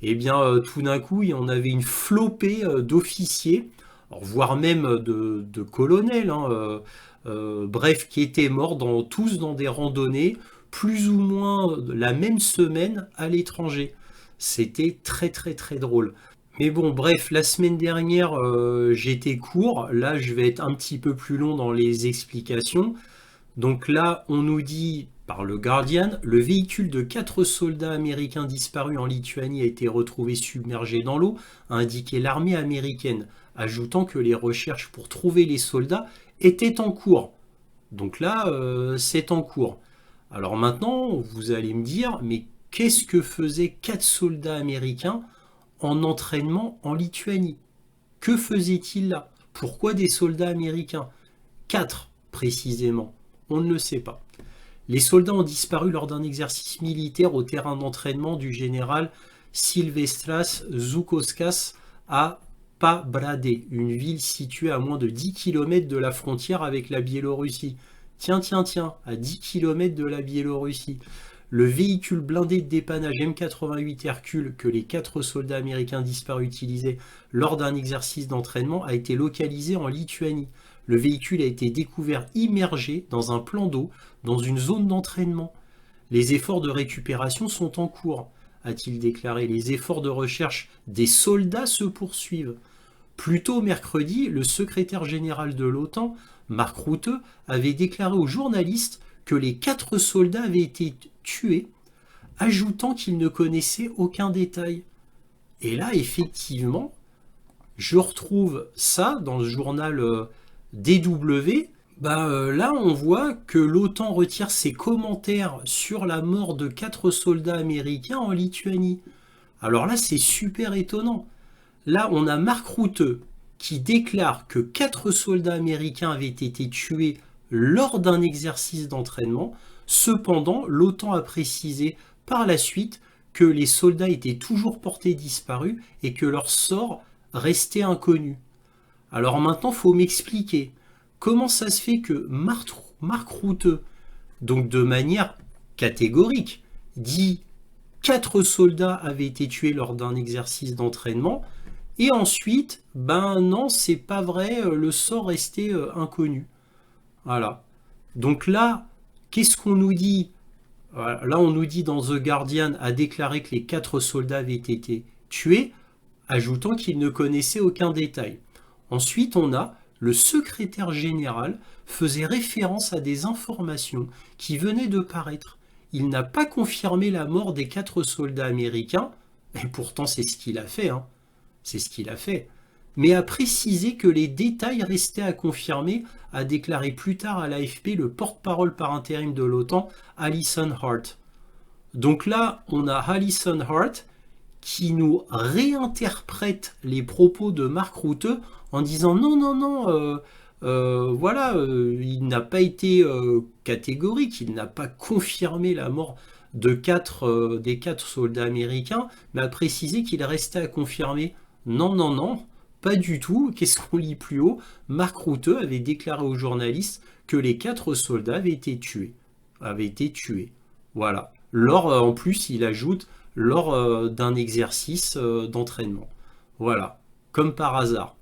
Speaker 1: et bien tout d'un coup, il y en avait une flopée d'officiers, alors, voire même de colonels, hein, bref, qui étaient morts tous dans des randonnées, plus ou moins la même semaine à l'étranger. C'était très très très drôle. Mais bon, bref, la semaine dernière, j'étais court. Là, je vais être un petit peu plus long dans les explications. Donc là, on nous dit, par le Guardian, le véhicule de 4 soldats américains disparus en Lituanie a été retrouvé submergé dans l'eau, a indiqué l'armée américaine, ajoutant que les recherches pour trouver les soldats étaient en cours. Donc là, c'est en cours. Alors maintenant, vous allez me dire, mais qu'est-ce que faisaient 4 soldats américains en entraînement en Lituanie? Que faisaient-ils là? Pourquoi des soldats américains? 4 précisément. On ne le sait pas. Les soldats ont disparu lors d'un exercice militaire au terrain d'entraînement du général Silvestras Zoukauskas à Pabrade, une ville située à moins de 10 km de la frontière avec la Biélorussie. Tiens, tiens, tiens, à 10 km de la Biélorussie. Le véhicule blindé de dépannage M88 Hercule que les 4 soldats américains disparus utilisaient lors d'un exercice d'entraînement a été localisé en Lituanie. Le véhicule a été découvert immergé dans un plan d'eau dans une zone d'entraînement. Les efforts de récupération sont en cours, a-t-il déclaré. Les efforts de recherche des soldats se poursuivent. Plus tôt mercredi, le secrétaire général de l'OTAN, Mark Rutte, avait déclaré aux journalistes que les 4 soldats avaient été tués, ajoutant qu'il ne connaissait aucun détail. Et là, effectivement, je retrouve ça dans le journal DW. Là, on voit que l'OTAN retire ses commentaires sur la mort de 4 soldats américains en Lituanie. Alors là, c'est super étonnant. Là, on a Mark Rutte qui déclare que 4 soldats américains avaient été tués lors d'un exercice d'entraînement. Cependant, l'OTAN a précisé par la suite que les soldats étaient toujours portés disparus et que leur sort restait inconnu. Alors maintenant, il faut m'expliquer comment ça se fait que Mark Rutte, donc de manière catégorique, dit 4 soldats avaient été tués lors d'un exercice d'entraînement, et ensuite, ben non, c'est pas vrai, le sort restait inconnu. Voilà. Donc là, qu'est-ce qu'on nous dit? Voilà, là, on nous dit dans The Guardian a déclaré que les 4 soldats avaient été tués, ajoutant qu'il ne connaissait aucun détail. Ensuite, on a le secrétaire général faisait référence à des informations qui venaient de paraître. Il n'a pas confirmé la mort des 4 soldats américains, et pourtant c'est ce qu'il a fait, hein. C'est ce qu'il a fait. Mais a précisé que les détails restaient à confirmer, a déclaré plus tard à l'AFP le porte-parole par intérim de l'OTAN, Alison Hart. Donc là, on a Alison Hart qui nous réinterprète les propos de Mark Rutte en disant non, non, non, voilà, il n'a pas été catégorique, il n'a pas confirmé la mort des 4 soldats américains, mais a précisé qu'il restait à confirmer. Non, non, non, pas du tout. Qu'est-ce qu'on lit plus haut? Mark Rutte avait déclaré aux journalistes que les 4 soldats avaient été tués. Voilà. En plus, il ajoute lors d'un exercice d'entraînement. Voilà. Comme par hasard.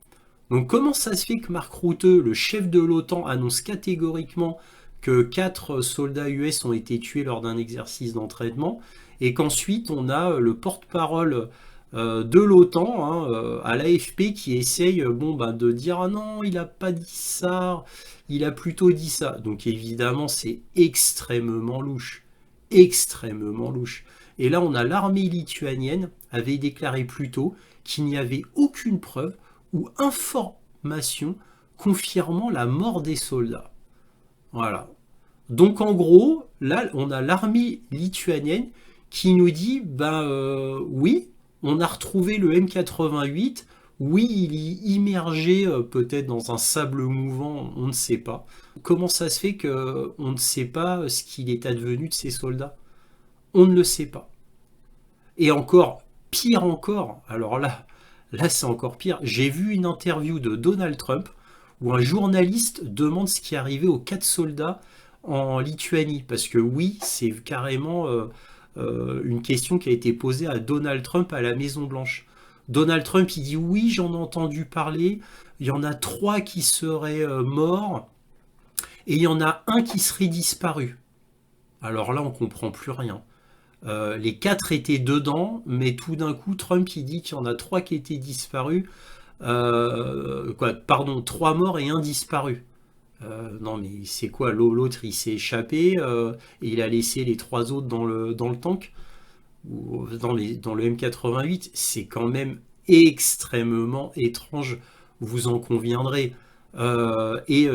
Speaker 1: Donc comment ça se fait que Mark Rutte, le chef de l'OTAN, annonce catégoriquement que 4 soldats US ont été tués lors d'un exercice d'entraînement et qu'ensuite on a le porte-parole de l'OTAN, hein, à l'AFP qui essaye de dire ah non, il n'a pas dit ça, il a plutôt dit ça. Donc évidemment c'est extrêmement louche. Extrêmement louche. Et là on a l'armée lituanienne avait déclaré plus tôt qu'il n'y avait aucune preuve ou information confirmant la mort des soldats. Voilà. Donc en gros, là, on a l'armée lituanienne qui nous dit, oui, on a retrouvé le M88, oui, il est immergé peut-être dans un sable mouvant, on ne sait pas. Comment ça se fait qu'on ne sait pas ce qu'il est advenu de ces soldats? On ne le sait pas. Et encore, pire encore, alors là, Là, c'est encore pire. J'ai vu une interview de Donald Trump où un journaliste demande ce qui est arrivé aux 4 soldats en Lituanie. Parce que oui, c'est carrément une question qui a été posée à Donald Trump à la Maison Blanche. Donald Trump, il dit oui, j'en ai entendu parler. Il y en a 3 qui seraient morts et il y en a un qui serait disparu. Alors là, on comprend plus rien. Les 4 étaient dedans, mais tout d'un coup, Trump il dit qu'il y en a 3 qui étaient disparus. Pardon, 3 morts et un disparu. Non mais c'est quoi, l'autre il s'est échappé et il a laissé les 3 autres dans le tank ou dans le M88. C'est quand même extrêmement étrange, vous en conviendrez.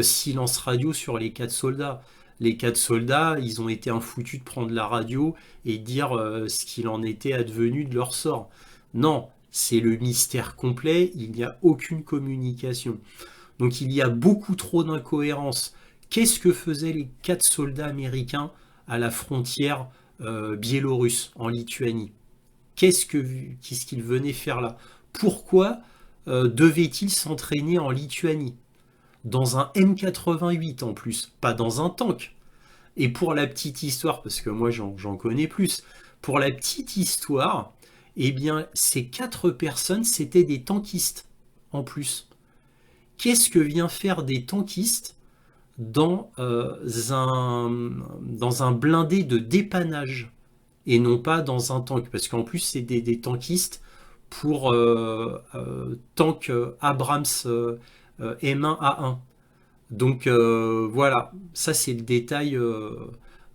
Speaker 1: Silence radio sur les 4 soldats. Les 4 soldats, ils ont été infoutus de prendre la radio et dire ce qu'il en était advenu de leur sort. Non, c'est le mystère complet, il n'y a aucune communication. Donc il y a beaucoup trop d'incohérences. Qu'est-ce que faisaient les 4 soldats américains à la frontière biélorusse, en Lituanie? Qu'est-ce qu'ils venaient faire là? Pourquoi devaient-ils s'entraîner en Lituanie? Dans un M88 en plus, pas dans un tank. Et pour la petite histoire, parce que moi j'en connais plus, pour la petite histoire, eh bien ces 4 personnes, c'était des tankistes en plus. Qu'est-ce que vient faire des tankistes dans, dans un blindé de dépannage et non pas dans un tank? Parce qu'en plus, c'est des tankistes pour tank Abrams M1A1. Donc voilà, ça c'est le détail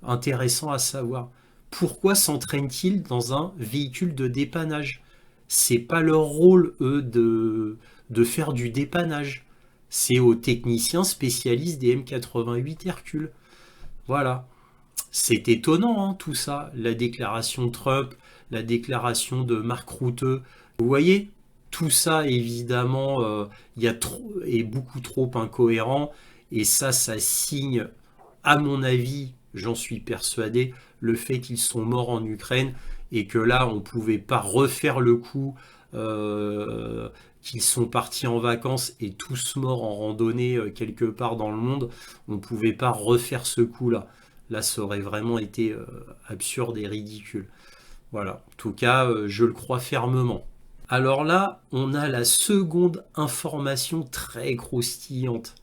Speaker 1: intéressant à savoir. Pourquoi s'entraînent-ils dans un véhicule de dépannage? C'est pas leur rôle, eux, de faire du dépannage. C'est aux techniciens spécialistes des M88 Hercule. Voilà. C'est étonnant, hein, tout ça. La déclaration de Trump, la déclaration de Mark Rutte. Vous voyez, tout ça, évidemment, est beaucoup trop incohérent. Et ça signe, à mon avis, j'en suis persuadé, le fait qu'ils sont morts en Ukraine et que là, on ne pouvait pas refaire le coup, qu'ils sont partis en vacances et tous morts en randonnée quelque part dans le monde. On ne pouvait pas refaire ce coup-là. Là, ça aurait vraiment été absurde et ridicule. Voilà, en tout cas, je le crois fermement. Alors là, on a la seconde information très croustillante,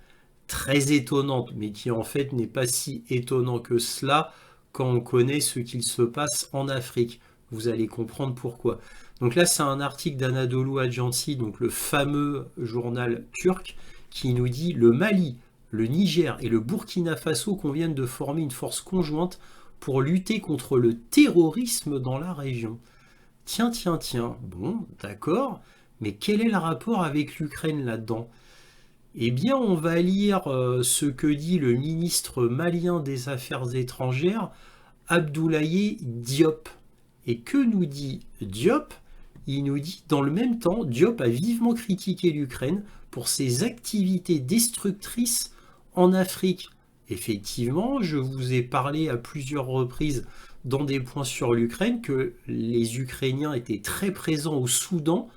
Speaker 1: très étonnante, mais qui en fait n'est pas si étonnant que cela quand on connaît ce qu'il se passe en Afrique. Vous allez comprendre pourquoi. Donc là, c'est un article d'Anadolu Ajansi, donc le fameux journal turc, qui nous dit: le Mali, le Niger et le Burkina Faso conviennent de former une force conjointe pour lutter contre le terrorisme dans la région. Tiens, tiens, tiens, bon, d'accord, mais quel est le rapport avec l'Ukraine là-dedans? Eh bien, on va lire ce que dit le ministre malien des Affaires étrangères, Abdoulaye Diop. Et que nous dit Diop? Il nous dit: dans le même temps, Diop a vivement critiqué l'Ukraine pour ses activités destructrices en Afrique. Effectivement, je vous ai parlé à plusieurs reprises dans des points sur l'Ukraine que les Ukrainiens étaient très présents au Soudan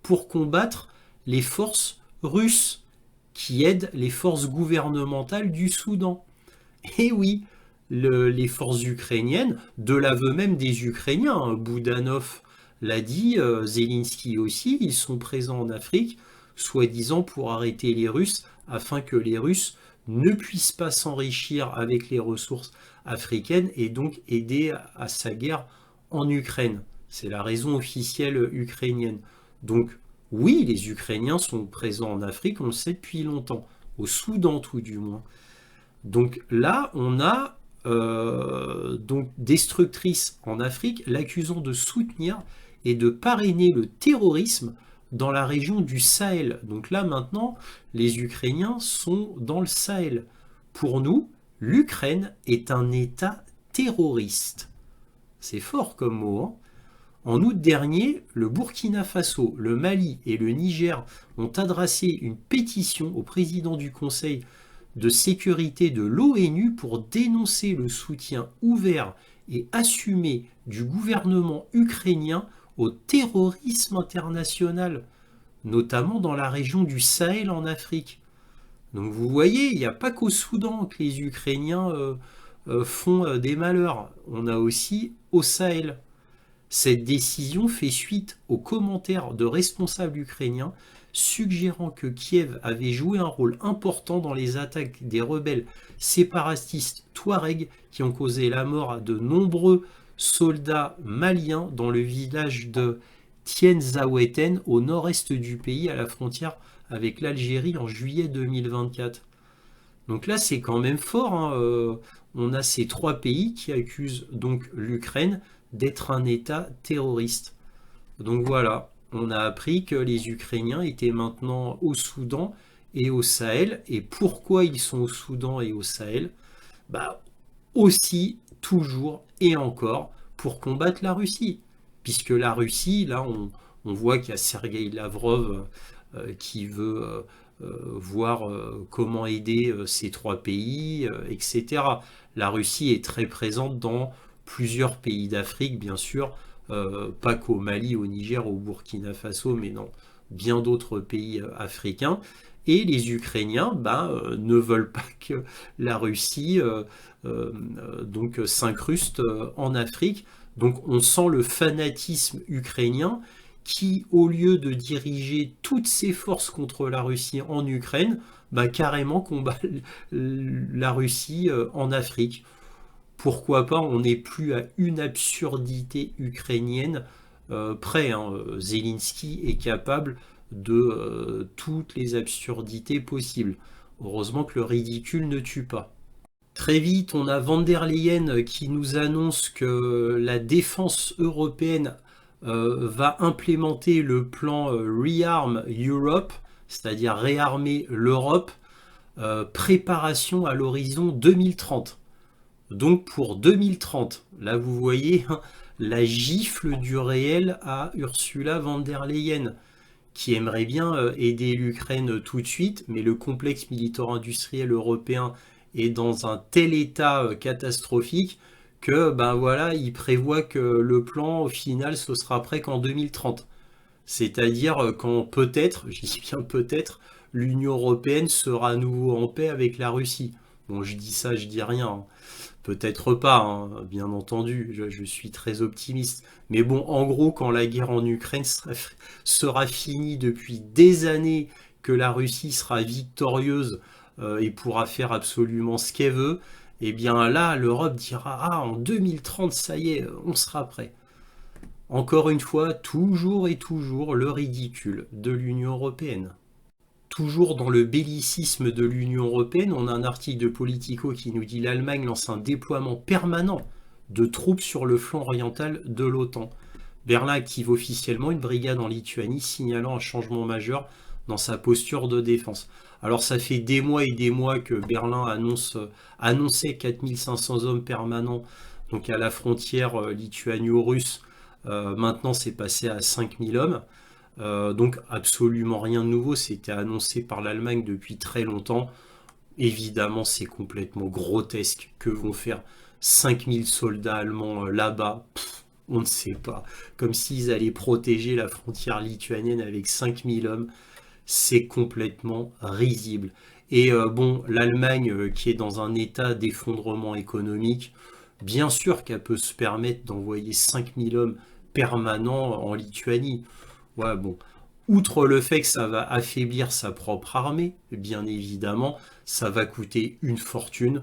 Speaker 1: pour combattre les forces russes qui aident les forces gouvernementales du Soudan. Et oui, les forces ukrainiennes, de l'aveu même des Ukrainiens, hein, Boudanov l'a dit, Zelensky aussi, ils sont présents en Afrique, soi-disant pour arrêter les Russes, afin que les Russes ne puissent pas s'enrichir avec les ressources africaines et donc aider à sa guerre en Ukraine. C'est la raison officielle ukrainienne. Donc oui, les Ukrainiens sont présents en Afrique, on le sait depuis longtemps, au Soudan tout du moins. Donc là, on a donc destructrice en Afrique, l'accusant de soutenir et de parrainer le terrorisme dans la région du Sahel. Donc là maintenant, les Ukrainiens sont dans le Sahel. Pour nous, l'Ukraine est un État terroriste. C'est fort comme mot, hein. En août dernier, le Burkina Faso, le Mali et le Niger ont adressé une pétition au président du Conseil de sécurité de l'ONU pour dénoncer le soutien ouvert et assumé du gouvernement ukrainien au terrorisme international. notamment dans la région du Sahel en Afrique. Donc vous voyez, il n'y a pas qu'au Soudan que les Ukrainiens font des malheurs. On a aussi au Sahel. Cette décision fait suite aux commentaires de responsables ukrainiens suggérant que Kiev avait joué un rôle important dans les attaques des rebelles séparatistes touaregs qui ont causé la mort à de nombreux soldats maliens dans le village de Tienzaweten au nord-est du pays à la frontière avec l'Algérie en juillet 2024. Donc là c'est quand même fort, hein. On a ces trois pays qui accusent donc l'Ukraine d'être un État terroriste. Donc voilà, on a appris que les Ukrainiens étaient maintenant au Soudan et au Sahel. Et pourquoi ils sont au Soudan et au Sahel? Bah aussi, toujours et encore, pour combattre la Russie. Puisque la Russie, là, on voit qu'il y a Sergueï Lavrov qui veut voir comment aider ces trois pays, etc. La Russie est très présente dans plusieurs pays d'Afrique, bien sûr, pas qu'au Mali, au Niger, au Burkina Faso, mais dans bien d'autres pays africains. Et les Ukrainiens ne veulent pas que la Russie donc s'incruste en Afrique. Donc on sent le fanatisme ukrainien qui, au lieu de diriger toutes ses forces contre la Russie en Ukraine, carrément combat la Russie en Afrique. Pourquoi pas, on n'est plus à une absurdité ukrainienne près, hein. Zelensky est capable de toutes les absurdités possibles. Heureusement que le ridicule ne tue pas. Très vite, on a van der Leyen qui nous annonce que la défense européenne va implémenter le plan Rearm Europe, c'est-à-dire réarmer l'Europe, préparation à l'horizon 2030. Donc pour 2030, là vous voyez hein, la gifle du réel à Ursula von der Leyen, qui aimerait bien aider l'Ukraine tout de suite, mais le complexe militaro-industriel européen est dans un tel état catastrophique que voilà, il prévoit que le plan au final ce sera prêt qu'en 2030. C'est-à-dire quand peut-être, je dis bien peut-être, l'Union européenne sera à nouveau en paix avec la Russie. Bon, je dis ça, je dis rien, hein. Peut-être pas, hein, bien entendu, je suis très optimiste. Mais bon, en gros, quand la guerre en Ukraine sera finie depuis des années, que la Russie sera victorieuse et pourra faire absolument ce qu'elle veut, eh bien là, l'Europe dira, ah, en 2030, ça y est, on sera prêt. Encore une fois, toujours et toujours le ridicule de l'Union européenne. Toujours dans le bellicisme de l'Union européenne, on a un article de Politico qui nous dit l'Allemagne lance un déploiement permanent de troupes sur le flanc oriental de l'OTAN. Berlin active officiellement une brigade en Lituanie, signalant un changement majeur dans sa posture de défense. Alors ça fait des mois et des mois que Berlin annonçait 4500 hommes permanents donc à la frontière lituano-russe. Maintenant c'est passé à 5000 hommes. Donc absolument rien de nouveau, c'était annoncé par l'Allemagne depuis très longtemps. Évidemment, c'est complètement grotesque que vont faire 5000 soldats allemands là-bas. On ne sait pas. Comme s'ils allaient protéger la frontière lituanienne avec 5000 hommes. C'est complètement risible. Et bon, l'Allemagne qui est dans un état d'effondrement économique, bien sûr qu'elle peut se permettre d'envoyer 5000 hommes permanents en Lituanie. Ouais, bon. Outre le fait que ça va affaiblir sa propre armée, bien évidemment, ça va coûter une fortune.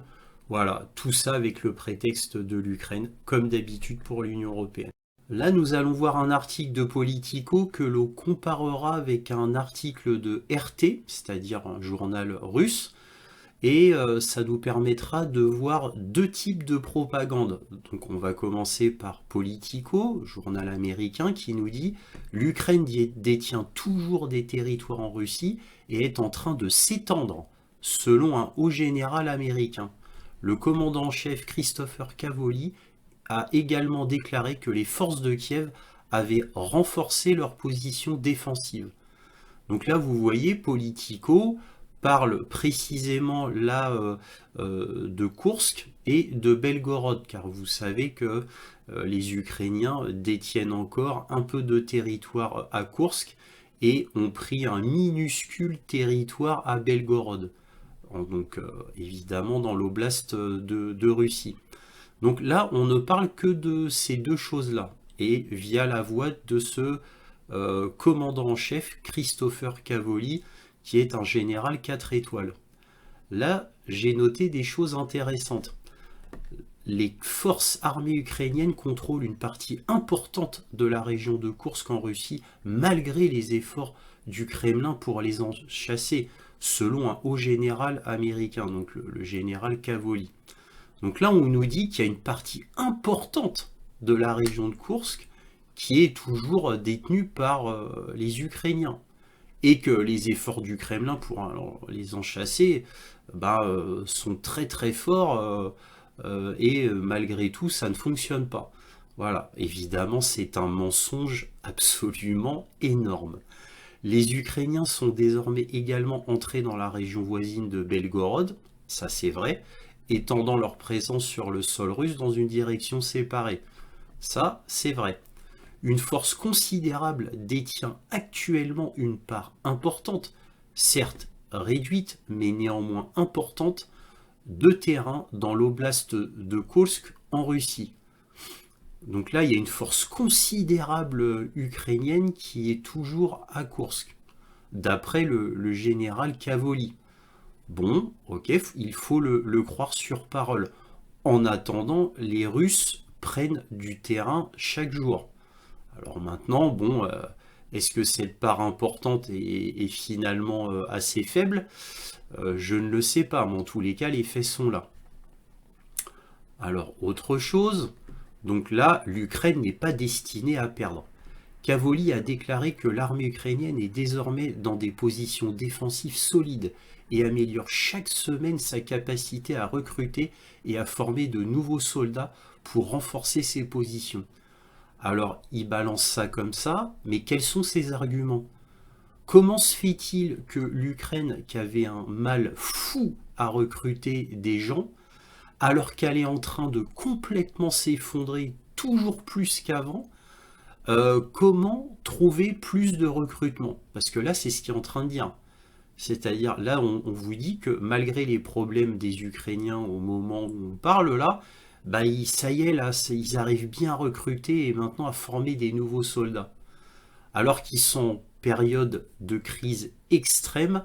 Speaker 1: Voilà, tout ça avec le prétexte de l'Ukraine, comme d'habitude pour l'Union européenne. Là, nous allons voir un article de Politico que l'on comparera avec un article de RT, c'est-à-dire un journal russe, et ça nous permettra de voir deux types de propagande. Donc on va commencer par Politico, journal américain, qui nous dit l'Ukraine détient toujours des territoires en Russie et est en train de s'étendre, selon un haut général américain. Le commandant en chef Christopher Cavoli a également déclaré que les forces de Kiev avaient renforcé leur position défensive. Donc là, vous voyez, Politico parle précisément là de Koursk et de Belgorod, car vous savez que les Ukrainiens détiennent encore un peu de territoire à Koursk et ont pris un minuscule territoire à Belgorod, donc évidemment dans l'oblast de Russie. Donc là, on ne parle que de ces deux choses-là, et via la voix de ce commandant en chef, Christopher Cavoli, qui est un général 4 étoiles. Là, j'ai noté des choses intéressantes. Les forces armées ukrainiennes contrôlent une partie importante de la région de Koursk en Russie, malgré les efforts du Kremlin pour les en chasser, selon un haut général américain, donc le général Cavoli. Donc là, on nous dit qu'il y a une partie importante de la région de Koursk qui est toujours détenue par les Ukrainiens, et que les efforts du Kremlin pour les en chasser sont très très forts, et malgré tout ça ne fonctionne pas. Voilà, évidemment c'est un mensonge absolument énorme. Les Ukrainiens sont désormais également entrés dans la région voisine de Belgorod, ça c'est vrai, étendant leur présence sur le sol russe dans une direction séparée. Ça c'est vrai. Une force considérable détient actuellement une part importante, certes réduite, mais néanmoins importante, de terrain dans l'oblast de Kursk en Russie. Donc là, il y a une force considérable ukrainienne qui est toujours à Kursk, d'après le général Cavoli. Bon, ok, il faut le croire sur parole. En attendant, les Russes prennent du terrain chaque jour. Alors maintenant, bon, est-ce que cette part importante est finalement assez faible? Je ne le sais pas, mais en tous les cas, les faits sont là. Alors, autre chose, donc là, l'Ukraine n'est pas destinée à perdre. Cavoli a déclaré que l'armée ukrainienne est désormais dans des positions défensives solides et améliore chaque semaine sa capacité à recruter et à former de nouveaux soldats pour renforcer ses positions. Alors, il balance ça comme ça, mais quels sont ses arguments? Comment se fait-il que l'Ukraine, qui avait un mal fou à recruter des gens, alors qu'elle est en train de complètement s'effondrer toujours plus qu'avant, comment trouver plus de recrutement? Parce que là, c'est ce qu'il est en train de dire. C'est-à-dire, là, on vous dit que malgré les problèmes des Ukrainiens au moment où on parle, là, ça y est, là, ils arrivent bien à recruter et maintenant à former des nouveaux soldats. Alors qu'ils sont en période de crise extrême,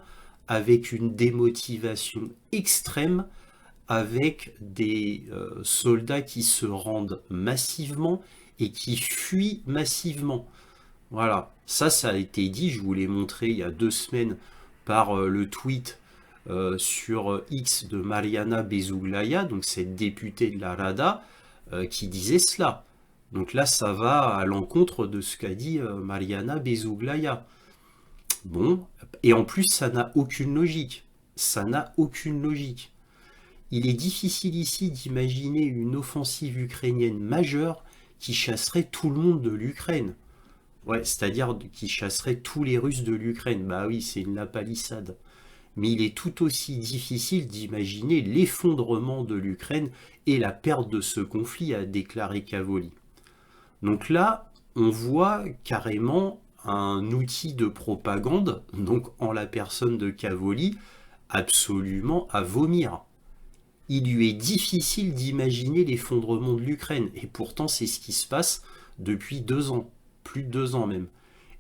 Speaker 1: avec une démotivation extrême, avec des soldats qui se rendent massivement et qui fuient massivement. Voilà, ça a été dit, je vous l'ai montré il y a 2 semaines par le tweet sur X de Mariana Bezuglaya, donc cette députée de la Rada, qui disait cela. Donc là, ça va à l'encontre de ce qu'a dit Mariana Bezuglaya. Bon, et en plus, ça n'a aucune logique. Ça n'a aucune logique. Il est difficile ici d'imaginer une offensive ukrainienne majeure qui chasserait tout le monde de l'Ukraine. Ouais, c'est-à-dire qui chasserait tous les Russes de l'Ukraine. Bah oui, c'est une lapalissade. Mais il est tout aussi difficile d'imaginer l'effondrement de l'Ukraine et la perte de ce conflit, a déclaré Cavoli. Donc là, on voit carrément un outil de propagande, donc en la personne de Cavoli, absolument à vomir. Il lui est difficile d'imaginer l'effondrement de l'Ukraine, et pourtant c'est ce qui se passe depuis 2 ans, plus de 2 ans même.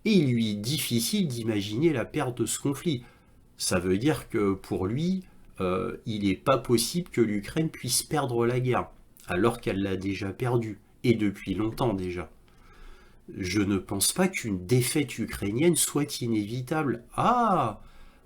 Speaker 1: Et il lui est difficile d'imaginer la perte de ce conflit. Ça veut dire que pour lui, il n'est pas possible que l'Ukraine puisse perdre la guerre, alors qu'elle l'a déjà perdue, et depuis longtemps déjà. Je ne pense pas qu'une défaite ukrainienne soit inévitable. Ah,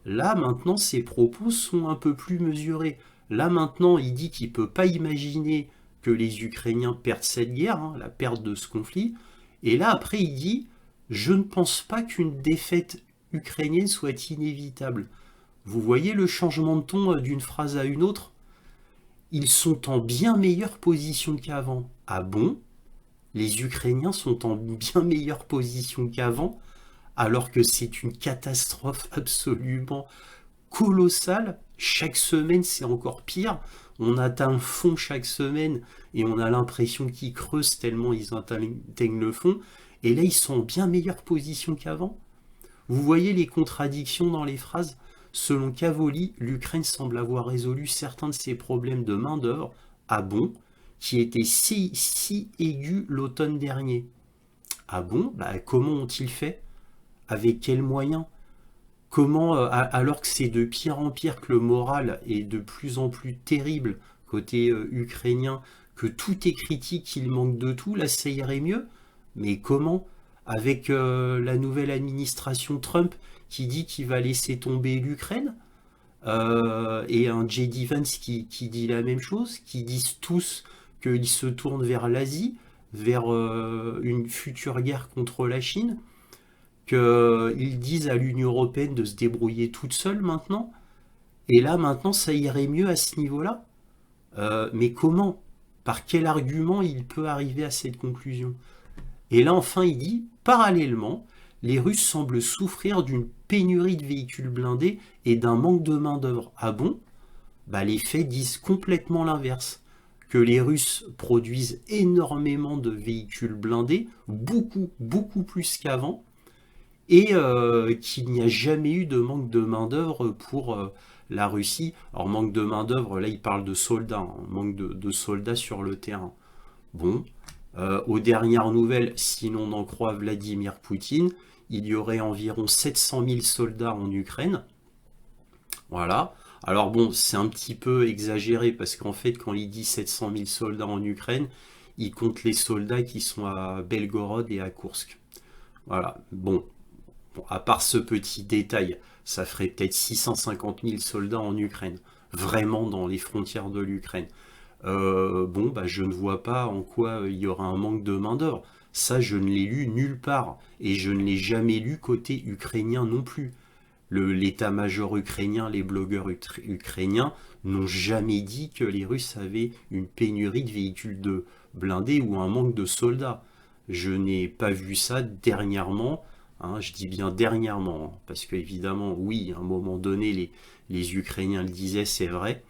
Speaker 1: là maintenant ses propos sont un peu plus mesurés. Là maintenant il dit qu'il ne peut pas imaginer que les Ukrainiens perdent cette guerre, hein, la perte de ce conflit. Et là après il dit, je ne pense pas qu'une défaite ukrainienne soit inévitable. Vous voyez le changement de ton d'une phrase à une autre? Ils sont en bien meilleure position qu'avant. Ah bon? Les Ukrainiens sont en bien meilleure position qu'avant, alors que c'est une catastrophe absolument colossale. Chaque semaine, c'est encore pire. On atteint le fond chaque semaine et on a l'impression qu'ils creusent tellement ils atteignent le fond. Et là, ils sont en bien meilleure position qu'avant. Vous voyez les contradictions dans les phrases? Selon Cavoli, l'Ukraine semble avoir résolu certains de ses problèmes de main-d'œuvre à bon, qui étaient si aigus l'automne dernier. Ah bon? Bah, comment ont-ils fait? Avec quels moyens? Comment, alors que c'est de pire en pire, que le moral est de plus en plus terrible côté ukrainien, que tout est critique, qu'il manque de tout, là ça irait mieux? Mais comment? Avec la nouvelle administration Trump qui dit qu'il va laisser tomber l'Ukraine, et un J.D. Vance qui dit la même chose, qui disent tous qu'ils se tournent vers l'Asie, vers une future guerre contre la Chine, qu'ils disent à l'Union européenne de se débrouiller toute seule maintenant, et là maintenant ça irait mieux à ce niveau-là. Mais comment? Par quel argument il peut arriver à cette conclusion? Et là enfin il dit, parallèlement, les Russes semblent souffrir d'une pénurie de véhicules blindés et d'un manque de main-d'œuvre. Ah bon? Bah, les faits disent complètement l'inverse. Que les Russes produisent énormément de véhicules blindés, beaucoup plus qu'avant, et qu'il n'y a jamais eu de manque de main-d'œuvre pour la Russie. Alors, manque de main-d'œuvre, là, il parle de soldats, hein, manque de soldats sur le terrain. Bon, aux dernières nouvelles, si l'on en croit Vladimir Poutine, il y aurait environ 700 000 soldats en Ukraine. Voilà. Alors bon, c'est un petit peu exagéré parce qu'en fait, quand il dit 700 000 soldats en Ukraine, il compte les soldats qui sont à Belgorod et à Koursk. Voilà. Bon, à part ce petit détail, ça ferait peut-être 650 000 soldats en Ukraine, vraiment dans les frontières de l'Ukraine. Bon, bah, je ne vois pas en quoi il y aura un manque de main-d'œuvre. Ça, je ne l'ai lu nulle part. Et je ne l'ai jamais lu côté ukrainien non plus. L'état-major ukrainien, les blogueurs ukrainiens n'ont jamais dit que les Russes avaient une pénurie de véhicules de blindés ou un manque de soldats. Je n'ai pas vu ça dernièrement, hein, je dis bien dernièrement, hein, parce qu'évidemment, oui, à un moment donné, les Ukrainiens le disaient, c'est vrai,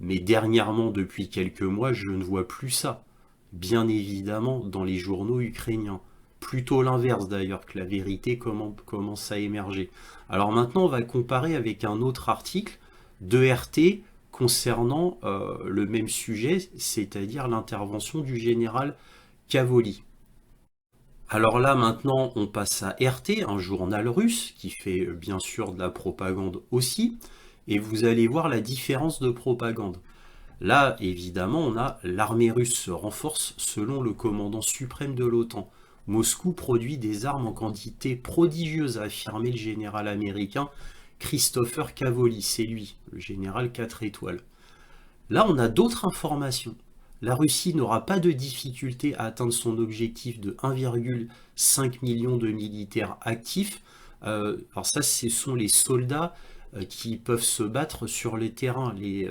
Speaker 1: mais dernièrement, depuis quelques mois, je ne vois plus ça. Bien évidemment, dans les journaux ukrainiens. Plutôt l'inverse d'ailleurs, que la vérité commence à émerger. Alors maintenant, on va comparer avec un autre article de RT concernant le même sujet, c'est-à-dire l'intervention du général Cavoli. Alors là, maintenant, on passe à RT, un journal russe qui fait bien sûr de la propagande aussi, et vous allez voir la différence de propagande. Là, évidemment, on a l'armée russe se renforce selon le commandant suprême de l'OTAN. Moscou produit des armes en quantité prodigieuse, a affirmé le général américain Christopher Cavoli. C'est lui, le général 4 étoiles. Là, on a d'autres informations. La Russie n'aura pas de difficulté à atteindre son objectif de 1,5 million de militaires actifs. Alors ça, ce sont les soldats qui peuvent se battre sur les terrains, les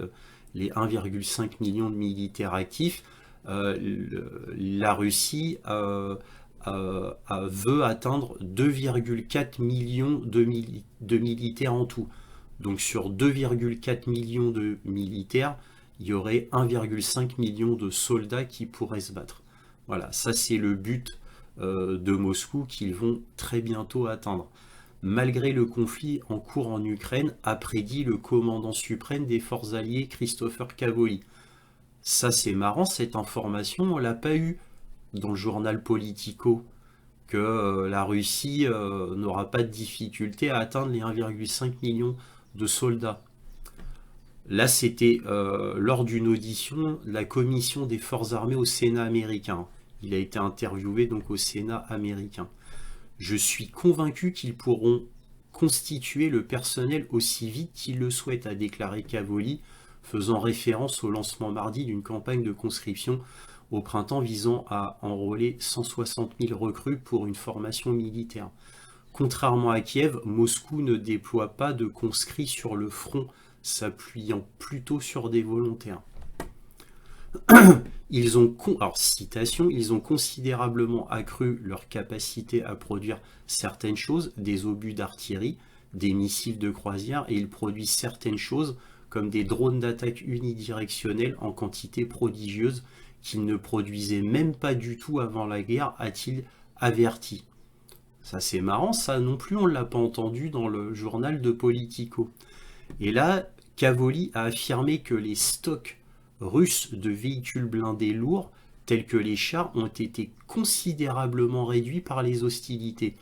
Speaker 1: 1,5 million de militaires actifs. La Russie veut atteindre 2,4 millions de militaires en tout. Donc sur 2,4 millions de militaires, il y aurait 1,5 million de soldats qui pourraient se battre. Voilà, ça c'est le but de Moscou qu'ils vont très bientôt atteindre. Malgré le conflit en cours en Ukraine, a prédit le commandant suprême des forces alliées Christopher Cavoli. Ça c'est marrant, cette information, on l'a pas eu dans le journal Politico, que la Russie n'aura pas de difficulté à atteindre les 1,5 million de soldats. Là, c'était lors d'une audition de la commission des forces armées au Sénat américain. Il a été interviewé donc au Sénat américain. Je suis convaincu qu'ils pourront constituer le personnel aussi vite qu'ils le souhaitent, a déclaré Cavoli, faisant référence au lancement mardi d'une campagne de conscription au printemps visant à enrôler 160 000 recrues pour une formation militaire. Contrairement à Kiev, Moscou ne déploie pas de conscrits sur le front, s'appuyant plutôt sur des volontaires. Alors, citation, ils ont considérablement accru leur capacité à produire certaines choses, des obus d'artillerie, des missiles de croisière, et ils produisent certaines choses comme des drones d'attaque unidirectionnels en quantité prodigieuse qu'ils ne produisaient même pas du tout avant la guerre, a-t-il averti. Ça c'est marrant, ça non plus on ne l'a pas entendu dans le journal de Politico. Et là, Cavoli a affirmé que les stocks russes de véhicules blindés lourds, tels que les chars, ont été considérablement réduits par les hostilités.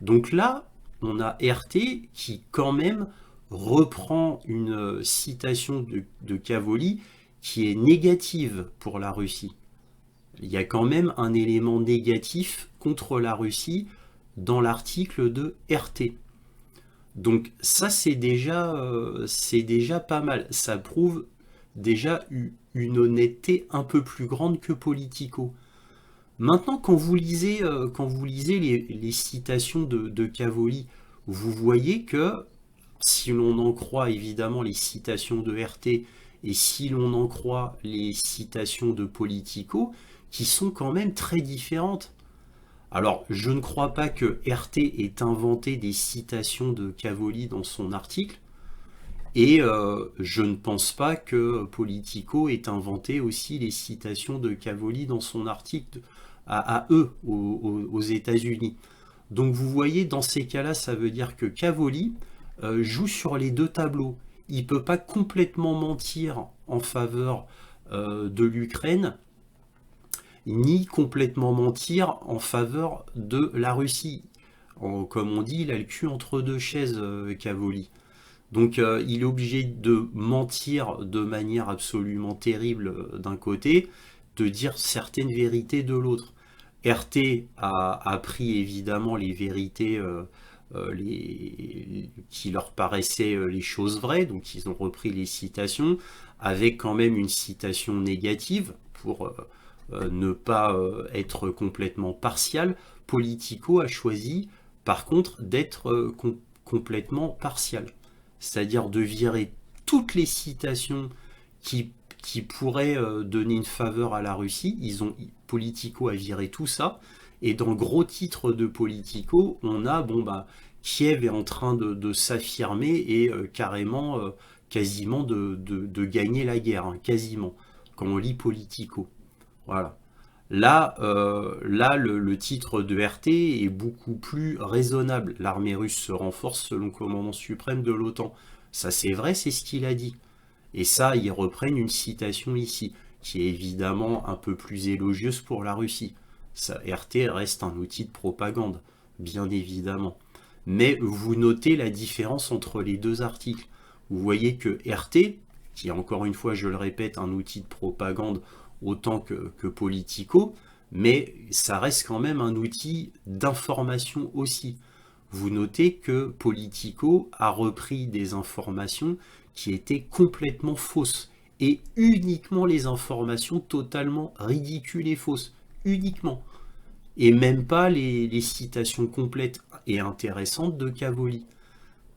Speaker 1: Donc là, on a RT qui quand même reprend une citation de Cavoli qui est négative pour la Russie. Il y a quand même un élément négatif contre la Russie dans l'article de RT. Donc ça c'est déjà pas mal. Ça prouve déjà une honnêteté un peu plus grande que Politico. Maintenant, quand vous lisez les citations de Cavoli, vous voyez que si l'on en croit évidemment les citations de RT et si l'on en croit les citations de Politico, qui sont quand même très différentes. Alors, je ne crois pas que RT ait inventé des citations de Cavoli dans son article, et je ne pense pas que Politico ait inventé aussi les citations de Cavoli dans son article à eux, aux États-Unis. Donc vous voyez, dans ces cas-là, ça veut dire que Cavoli joue sur les deux tableaux. Il ne peut pas complètement mentir en faveur de l'Ukraine, ni complètement mentir en faveur de la Russie. Comme on dit, il a le cul entre deux chaises, Cavoli. Donc il est obligé de mentir de manière absolument terrible d'un côté, de dire certaines vérités de l'autre. RT a pris évidemment les vérités qui leur paraissaient les choses vraies, donc ils ont repris les citations, avec quand même une citation négative pour ne pas être complètement partial. Politico a choisi par contre d'être complètement partial, c'est-à-dire de virer toutes les citations qui, qui pourraient donner une faveur à la Russie. Politico a viré tout ça, et dans le gros titre de Politico, on a Kiev est en train de s'affirmer et carrément, quasiment de gagner la guerre, hein, quasiment, quand on lit Politico. Voilà. Là, le titre de RT est beaucoup plus raisonnable. L'armée russe se renforce selon le commandant suprême de l'OTAN. Ça, c'est vrai, c'est ce qu'il a dit. Et ça, ils reprennent une citation ici, qui est évidemment un peu plus élogieuse pour la Russie. Ça, RT reste un outil de propagande, bien évidemment. Mais vous notez la différence entre les deux articles. Vous voyez que RT, qui est encore une fois, je le répète, un outil de propagande autant que Politico, mais ça reste quand même un outil d'information aussi. Vous notez que Politico a repris des informations qui étaient complètement fausses, et uniquement les informations totalement ridicules et fausses, uniquement. Et même pas les citations complètes et intéressantes de Cavoli.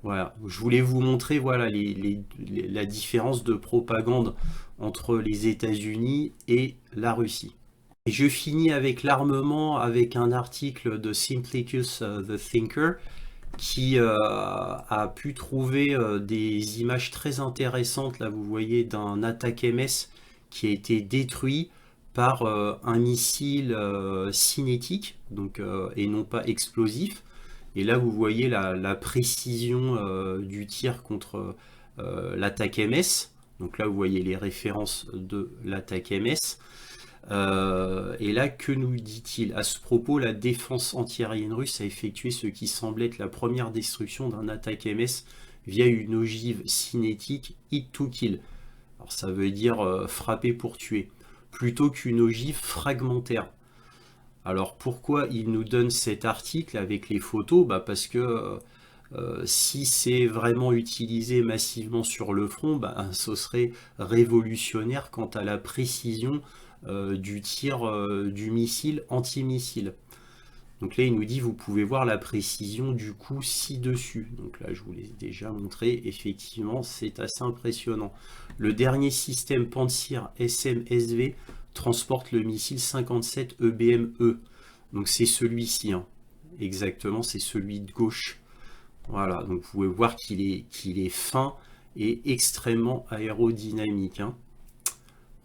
Speaker 1: Voilà, je voulais vous montrer voilà, la différence de propagande entre les États-Unis et la Russie. Et je finis avec l'armement, avec un article de Simplicus the Thinker, qui a pu trouver des images très intéressantes. Là, vous voyez d'un attaque MS qui a été détruit par un missile cinétique, donc, et non pas explosif. Et là, vous voyez la précision du tir contre l'attaque MS. Donc là, vous voyez les références de l'attaque MS. Et là, que nous dit-il? À ce propos, la défense antiaérienne russe a effectué ce qui semble être la première destruction d'un attaque MS via une ogive cinétique hit to kill. Alors ça veut dire frapper pour tuer, plutôt qu'une ogive fragmentaire. Alors pourquoi il nous donne cet article avec les photos? Parce que si c'est vraiment utilisé massivement sur le front, ce serait révolutionnaire quant à la précision du tir du missile antimissile. Donc là, il nous dit, vous pouvez voir la précision du coup ci-dessus. Donc là, je vous l'ai déjà montré. Effectivement, c'est assez impressionnant. Le dernier système Pantsir SM-SV transporte le missile 57 EBM-E. Donc c'est celui-ci. Hein. Exactement, c'est celui de gauche. Voilà, donc vous pouvez voir qu'il est fin et extrêmement aérodynamique. Hein.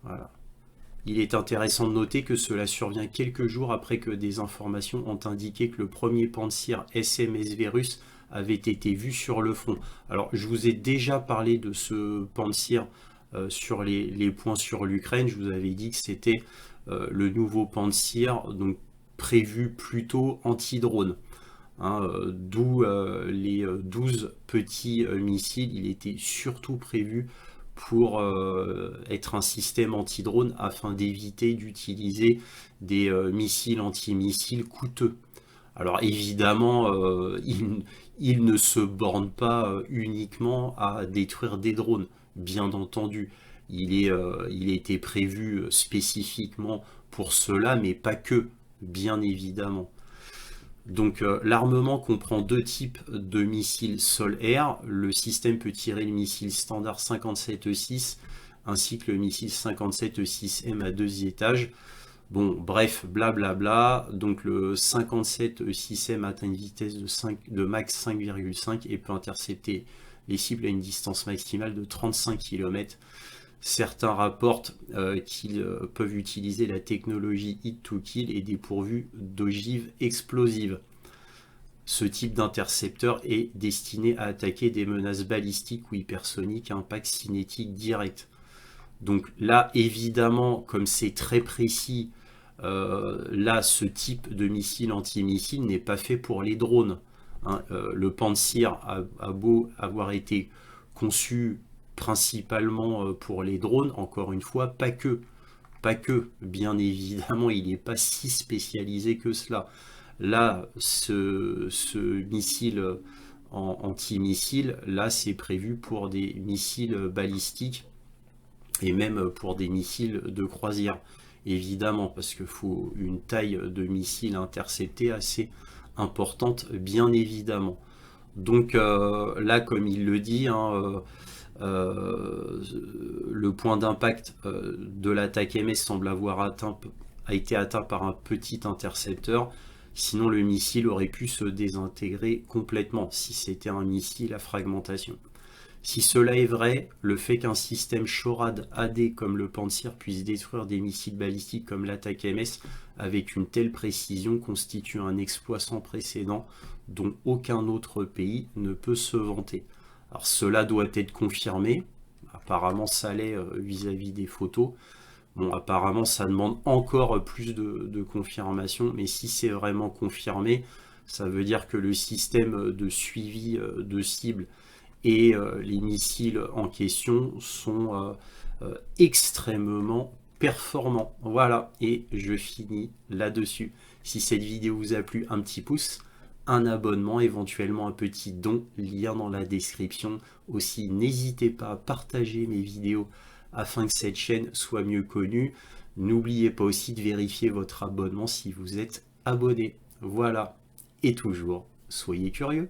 Speaker 1: Voilà. Il est intéressant de noter que cela survient quelques jours après que des informations ont indiqué que le premier Pantsir SMS russe avait été vu sur le front. Alors, je vous ai déjà parlé de ce Pantsir sur les points sur l'Ukraine. Je vous avais dit que c'était le nouveau Pantsir, donc prévu plutôt anti-drone. Hein, d'où les 12 petits missiles. Il était surtout prévu pour être un système anti-drone afin d'éviter d'utiliser des missiles anti-missiles coûteux. Alors évidemment, il ne se borne pas uniquement à détruire des drones, bien entendu. Il a été prévu spécifiquement pour cela, mais pas que, bien évidemment. Donc l'armement comprend deux types de missiles sol-air. Le système peut tirer le missile standard 57E6 ainsi que le missile 57E6M à deux étages. Bon, bref, blablabla. Donc le 57E6M atteint une vitesse de max 5,5 et peut intercepter les cibles à une distance maximale de 35 km. Certains rapportent qu'ils peuvent utiliser la technologie Hit to Kill et dépourvu d'ogives explosives. Ce type d'intercepteur est destiné à attaquer des menaces balistiques ou hypersoniques à impact cinétique direct. Donc là, évidemment, comme c'est très précis, là, ce type de missile anti-missile n'est pas fait pour les drones. Hein. Le Pantsir a beau avoir été conçu principalement pour les drones, encore une fois, pas que. Pas que, bien évidemment, il n'est pas si spécialisé que cela. Là, ce missile anti-missile, là, c'est prévu pour des missiles balistiques et même pour des missiles de croisière. Évidemment, parce qu'il faut une taille de missile intercepté assez importante, bien évidemment. Donc là, comme il le dit, hein, le point d'impact de l'attaque MS semble a été atteint par un petit intercepteur. Sinon, le missile aurait pu se désintégrer complètement si c'était un missile à fragmentation. Si cela est vrai, le fait qu'un système SHORAD AD comme le Pantsir puisse détruire des missiles balistiques comme l'attaque MS avec une telle précision constitue un exploit sans précédent dont aucun autre pays ne peut se vanter. Alors cela doit être confirmé, apparemment ça l'est vis-à-vis des photos. Bon, apparemment ça demande encore plus de confirmation, mais si c'est vraiment confirmé, ça veut dire que le système de suivi de cible et les missiles en question sont extrêmement performants. Voilà, et je finis là-dessus. Si cette vidéo vous a plu, un petit pouce, un abonnement, éventuellement un petit don, lien dans la description. Aussi, n'hésitez pas à partager mes vidéos afin que cette chaîne soit mieux connue. N'oubliez pas aussi de vérifier votre abonnement si vous êtes abonné. Voilà, et toujours, soyez curieux.